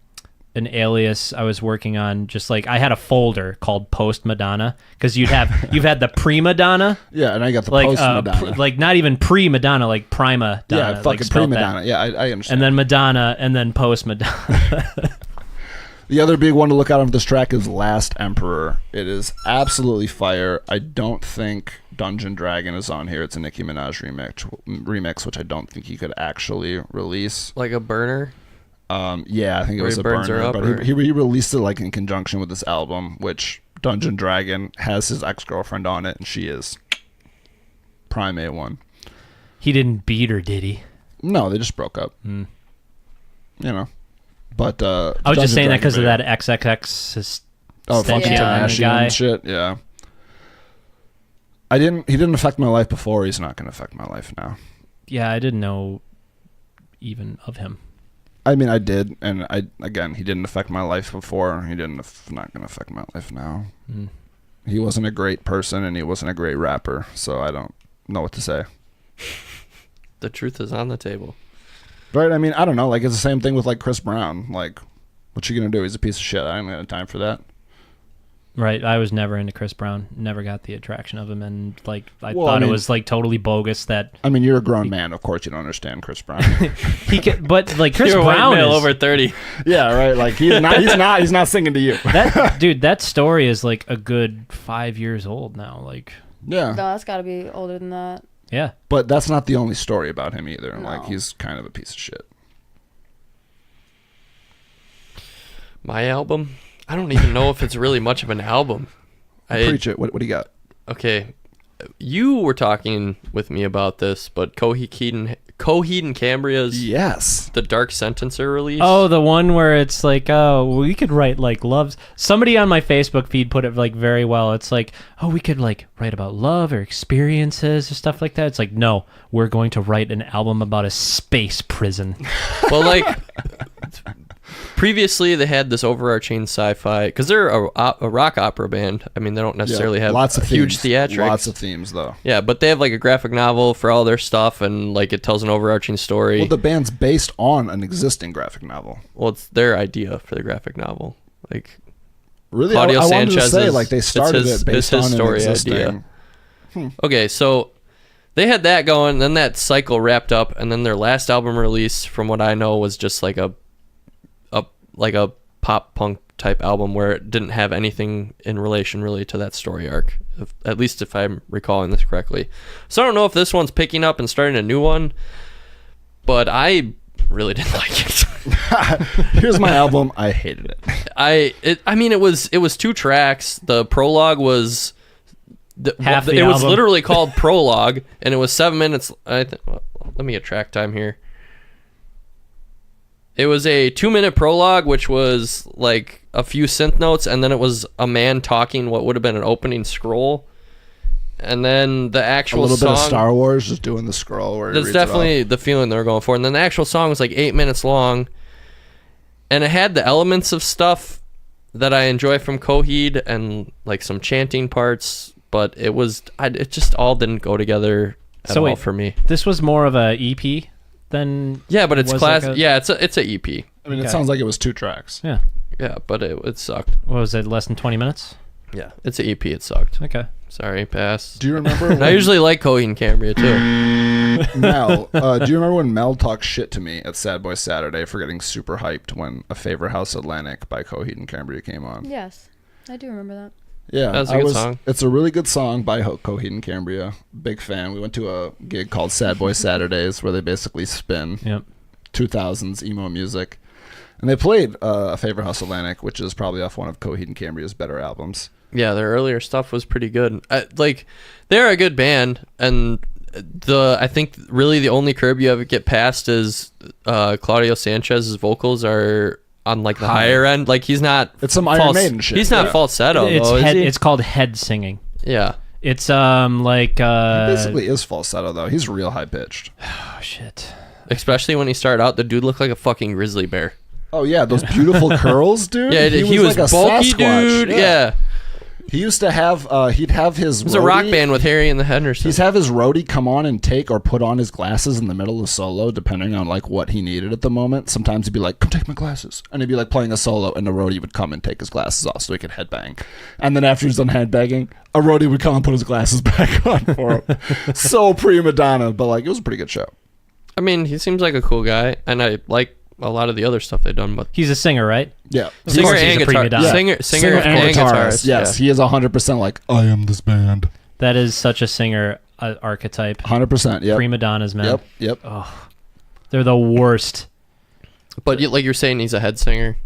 alias I was working on. Just like I had a folder called Post Madonna because you've had the Prima Donna. Yeah, and I got the like, Post Madonna. Like not even Pre Madonna, like Prima Donna. Yeah, fucking Prima Donna. Yeah, I understand. And then Madonna, and then Post Madonna. The other big one to look out on this track is Last Emperor. It is absolutely fire. I don't think Dungeon Dragon is on here. It's a Nicki Minaj remix, which I don't think he could actually release. Like a burner? Yeah, I think it was a burner. But he released it like in conjunction with this album, which Dungeon Dragon has his ex-girlfriend on it, and she is prime A1. He didn't beat her, did he? No, they just broke up. You know. But I was just saying that because of that XXX fucking Kardashian shit. Yeah. He didn't affect my life before. He's not going to affect my life now. Yeah, I didn't know even of him. I mean, I did, and he didn't affect my life before. Not going to affect my life now. He wasn't a great person, and he wasn't a great rapper, so I don't know what to say. The truth is on the table. Right? I mean, I don't know. Like, it's the same thing with, like, Chris Brown. Like, what's he going to do? He's a piece of shit. I don't have time for that. Right. I was never into Chris Brown. Never got the attraction of him. And, like, I thought it was, like, totally bogus that... I mean, you're a grown man. Of course you don't understand Chris Brown. But, like, Chris you're Brown is... is... over 30. Yeah, right. Like, he's not singing to you. That story is, like, a good 5 years old now. Like... Yeah. No, that's got to be older than that. Yeah. But that's not the only story about him either. No. Like, he's kind of a piece of shit. My album? I don't even know if it's really much of an album. Preach it. What do you got? Okay. You were talking with me about this, but Coheed and Cambria's The Dark Sentencer release. Oh, the one where it's like, oh, we could write like loves. Somebody on my Facebook feed put it like very well. It's like, oh, we could like write about love or experiences or stuff like that. It's like, no, we're going to write an album about a space prison. Well, like previously they had this overarching sci-fi, because they're a rock opera band. I mean, they don't necessarily have lots of huge themes. theatrics. Lots of themes, though. Yeah, but they have like a graphic novel for all their stuff, and like it tells an overarching story. Well, the band's based on an existing graphic novel. Well, it's their idea for the graphic novel. Like, really, Claudio I wanted Sanchez to say like they started it based on an existing idea. Okay, so they had that going, then that cycle wrapped up, and then their last album release, from what I know, was just like a pop punk type album where it didn't have anything in relation really to that story arc, at least if I'm recalling this correctly. So I don't know if this one's picking up and starting a new one, but I really didn't like it. Here's my album. I hated it. I mean, it was 2 tracks. The prologue was half the it album. was literally called Prologue, and it was 7 minutes. Let me get track time here. It was a 2-minute prologue, which was like a few synth notes, and then it was a man talking what would have been an opening scroll, and then the actual bit of song, Star Wars, just doing the scroll. Where that's definitely the feeling they were going for. And then the actual song was like 8 minutes long, and it had the elements of stuff that I enjoy from Coheed and like some chanting parts, but it just all didn't go together at all for me. This was more of a EP. Then but it's class. Like it's a EP. I mean, it sounds like it was 2 tracks. Yeah, but it sucked. What was it? Less than 20 minutes? Yeah, it's an EP. It sucked. Okay, sorry, pass. Do you remember? I usually like Coheed and Cambria too. Mel, do you remember when Mel talked shit to me at Sad Boy Saturday for getting super hyped when A Favorite House Atlantic by Coheed and Cambria came on? Yes, I do remember that. Yeah, that's a good song. It's a really good song by Coheed and Cambria. Big fan. We went to a gig called Sad Boy Saturdays where they basically spin 2000s emo music. And they played A Favorite House Atlantic, which is probably off one of Coheed and Cambria's better albums. Yeah, their earlier stuff was pretty good. They're a good band, and I think really the only curb you ever get past is Claudio Sanchez's vocals are on like the higher end. Like he's not. It's some Iron Maiden shit. He's not falsetto. It's called head singing. Yeah. It's like. He basically is falsetto though. He's real high pitched. Oh shit. Especially when he started out, the dude looked like a fucking grizzly bear. Oh yeah, those beautiful curls, dude. Yeah, he was like a bulky, Sasquatch. dude. Yeah. He used to have, he'd have his. It was a rock band with Harry and the Hendersons. He'd have his roadie come on and take or put on his glasses in the middle of solo, depending on like what he needed at the moment. Sometimes he'd be like, "Come take my glasses," and he'd be like playing a solo, and the roadie would come and take his glasses off so he could headbang. And then after he's done headbanging, a roadie would come and put his glasses back on for him. So prima donna, but like it was a pretty good show. I mean, he seems like a cool guy, and I like a lot of the other stuff they've done. But He's a singer, right? Yeah. singer He's and a prima guitar, donna. singer and guitarist. Yes, he is 100% like, I am this band. That is such a singer archetype. 100%, yep. Prima donnas, man. Yep. Oh, they're the worst. But like you're saying, he's a head singer.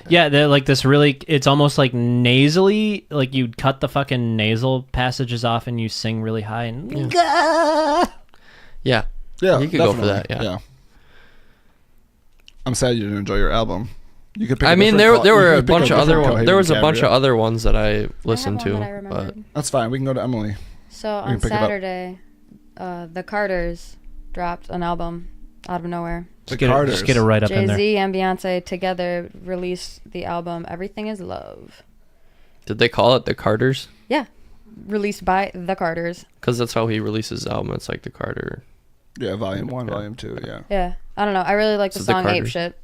Yeah, they're like this really, it's almost like nasally, like you'd cut the fucking nasal passages off and you sing really high. And Yeah. Yeah, you could go for that. Yeah. I'm sad you didn't enjoy your album. You could pick. I mean, there were a bunch of other ones. There was a bunch of caveat. other ones that I listened one that I to, but remembered. That's fine. We can go to Emily. So We can on pick it up. Saturday, the Carters dropped an album out of nowhere. The just Carters. get it right up in there. Jay-Z and Beyonce together released the album Everything Is Love. did they call it the Carters? Yeah, released by the Carters. Because that's how he releases his album. It's like the Carter. Yeah, volume 1, volume 2, yeah. Yeah, I don't know. I really like the So the song Ape Carters. Shit.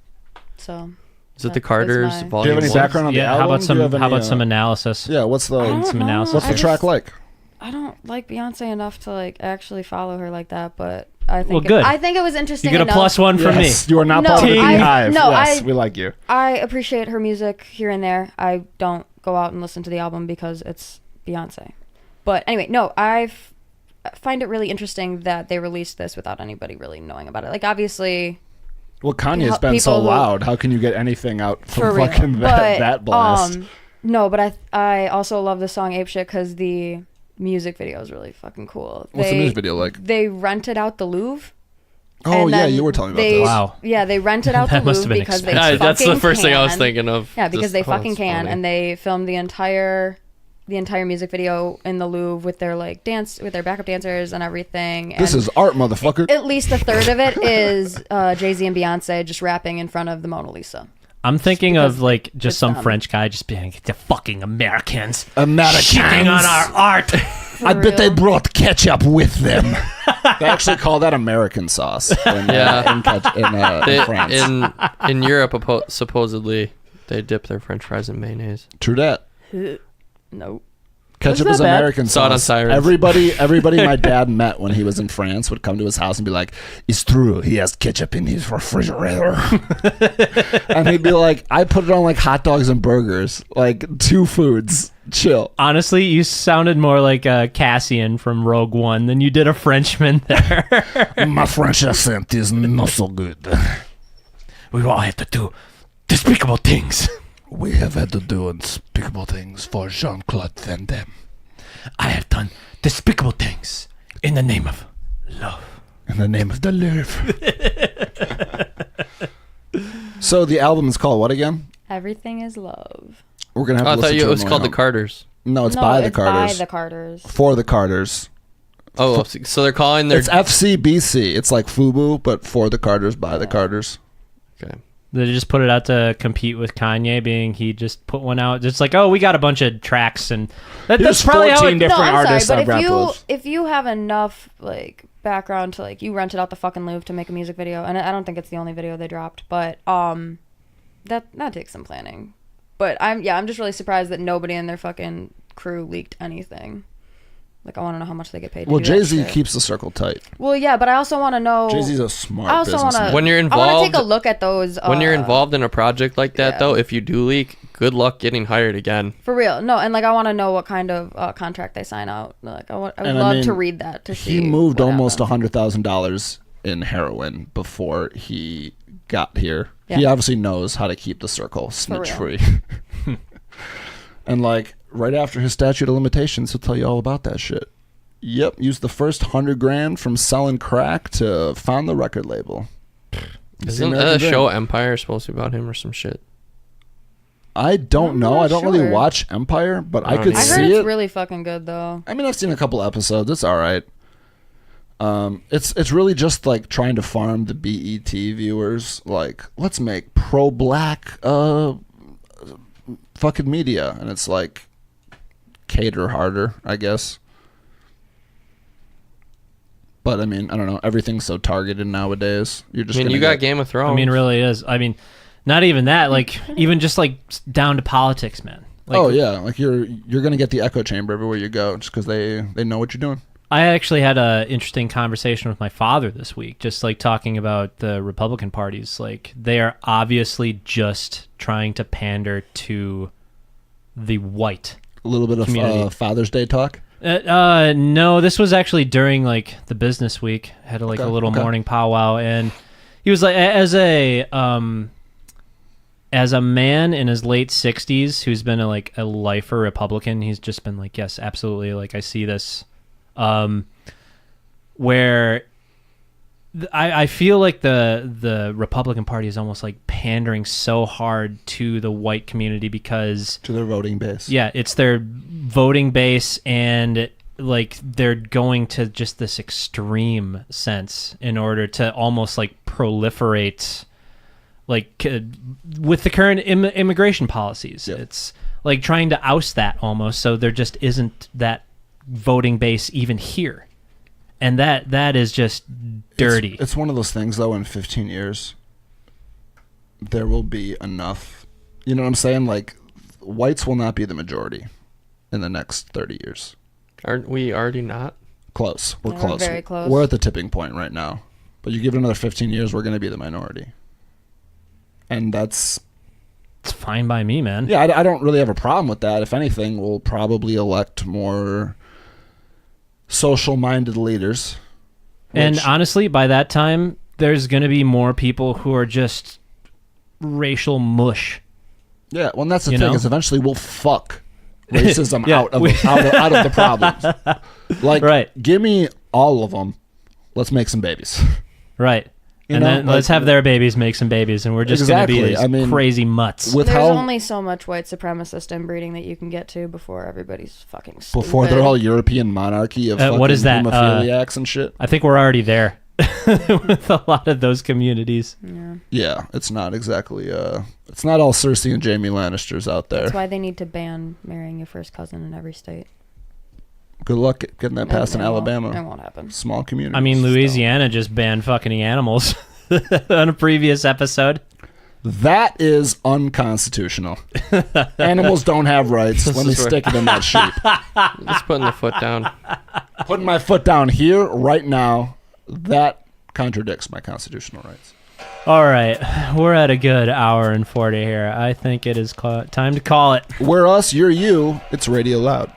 So Is it the that's Carters my- Do you volume have any 1? background on the Yeah, album? how about Do you have some? How any, about some analysis? Yeah, what's the I don't some know. analysis. what's I the track just- like? I don't like Beyonce enough to like actually follow her like that, but I think Well, good. I think it was interesting. You get a enough. +1 from Yes, me. you are not No, part of the I- Beehive. no, yes, I- we like you. I appreciate her music here and there. I don't go out and listen to the album because it's Beyonce. But anyway, no, find it really interesting that they released this without anybody really knowing about it. Like, obviously, Well, Kanye's People been so who- loud. How can you get anything out for from real. fucking But, that blast? No, but I also love the song Ape Shit because the music video is really fucking cool. What's the music video like? They rented out the Louvre. Oh, and yeah, then you were telling me about they- this. Wow. Yeah, they rented out That the must have Louvre been because they expensive. Yeah, that's the fucking first thing I was can. thinking of. Yeah, because Just- they oh, fucking that's can, funny. and they filmed the entire music video in the Louvre with their like dance with their backup dancers and everything. This and is art, motherfucker. at least a third of it is Jay-Z and Beyonce just rapping in front of the Mona Lisa. I'm thinking because of like just it's some them. French guy just being the fucking Americans Americans. shitting on our art. I bet they real. brought ketchup with them. They actually call that American sauce in, Yeah. in France. In Europe, supposedly, they dip their French fries in mayonnaise. True that. Nope. Ketchup That's is not bad. American Saw it on sauce. Sirens. Everybody my dad met when he was in France would come to his house and be like, "It's true, he has ketchup in his refrigerator." And he'd be like, "I put it on like hot dogs and burgers, like 2 foods. Chill." Honestly, you sounded more like Cassian from Rogue One than you did a Frenchman there. My French accent is not so good. We all have to do despicable things. We have had to do unspeakable things for Jean-Claude Van Damme. I have done despicable things in the name of love. In the name of the Louvre. So the album is called what again? Everything is love. We're gonna have to I thought listen to it was called the now. Carters. No, it's No, by the it's Carters. by the Carters. For the Carters. Oh, so they're calling their. It's FCBC. It's like FUBU, but for the Carters, by the Carters. Okay. They just put it out to compete with Kanye, being he just put one out. Just like, oh, we got a bunch of tracks, and that's Here's probably how 14 it. different no, I'm artists sorry, I've but rapped if you with. if you have enough like background to like you rented out the fucking Louvre to make a music video, and I don't think it's the only video they dropped, but that takes some planning. But I'm just really surprised that nobody in their fucking crew leaked anything. Like, I want to know how much they get paid. Well, to do that Jay-Z shit. keeps the circle tight. Well, yeah, but I also want to know. Jay-Z's a smart I also want businessman. to. When you're I want involved- to take a look at those. When you're involved in a project like that, yeah. though, if you do leak, good luck getting hired again. For real, no, and like I want to know what kind of contract they sign out. Like I would And love mean, to read that to see. He moved what almost happened. $100,000 in heroin before he got here. Yeah. He obviously knows how to keep the circle snitch free. And like right after his statute of limitations, he'll tell you all about that shit. Yep, used the first $100,000 from selling crack to found the record label. Isn't that a show Empire supposed to be about him or some shit? I don't I'm know. not I don't really sure. watch Empire, but I don't could either. I heard see it's it. really fucking good though. I mean, I've seen a couple episodes. It's all right. It's really just like trying to farm the BET viewers. Like, let's make pro-black fucking media, and it's like cater harder, I guess. But I mean, I don't know. Everything's so targeted nowadays. You're just. I mean, gonna you got get- Game of Thrones. I mean, really is. I mean, not even that. Like, even just like down to politics, man. Like, oh yeah, like you're gonna get the echo chamber everywhere you go, just because they know what you're doing. I actually had a interesting conversation with my father this week, just like talking about the Republican parties. Like, they are obviously just trying to pander to the white A little bit of Father's Day talk. No, this was actually during like the business week. Had a little morning powwow, and he was like, as a man in his late 60s who's been a lifer Republican, he's just been like, yes, absolutely. Like, I see this, where I feel like the Republican Party is almost like pandering so hard to the white community because to their voting base. Yeah, it's their voting base, and like they're going to just this extreme sense in order to almost like proliferate, like with the current immigration policies. Yep. It's like trying to oust that almost, so there just isn't that voting base even here. And that is just dirty. It's one of those things, though, in 15 years, there will be enough. You know what I'm saying? Like, whites will not be the majority in the next 30 years. Aren't we already not? Close. We're Yeah, close. we're very close. We're at the tipping point right now. But you give it another 15 years, we're going to be the minority. And it's fine by me, man. Yeah, I don't really have a problem with that. If anything, we'll probably elect more social-minded leaders. And honestly, by that time, there's going to be more people who are just racial mush. Yeah, well, and that's the thing, is eventually we'll fuck racism out of the problems. Like, right. Give me all of them. Let's make some babies. Right. Then let's have their babies make some babies, and we're just going to be these crazy mutts. There's only so much white supremacist inbreeding that you can get to before everybody's fucking stupid. Before they're all European monarchy of fucking what is that? hemophiliacs and shit. I think we're already there with a lot of those communities. Yeah, it's not exactly it's not all Cersei and Jaime Lannisters out there. That's why they need to ban marrying your first cousin in every state. Good luck getting that passed in Alabama. It won't happen. Small community. I mean, Louisiana just banned fucking animals on a previous episode. That is unconstitutional. Animals don't have rights. Let me stick it in that sheep. Just putting the foot down. Putting my foot down here right now, that contradicts my constitutional rights. All right. We're at a good hour and 40 here. I think it is time to call it. We're us, you're you. It's Radio Loud.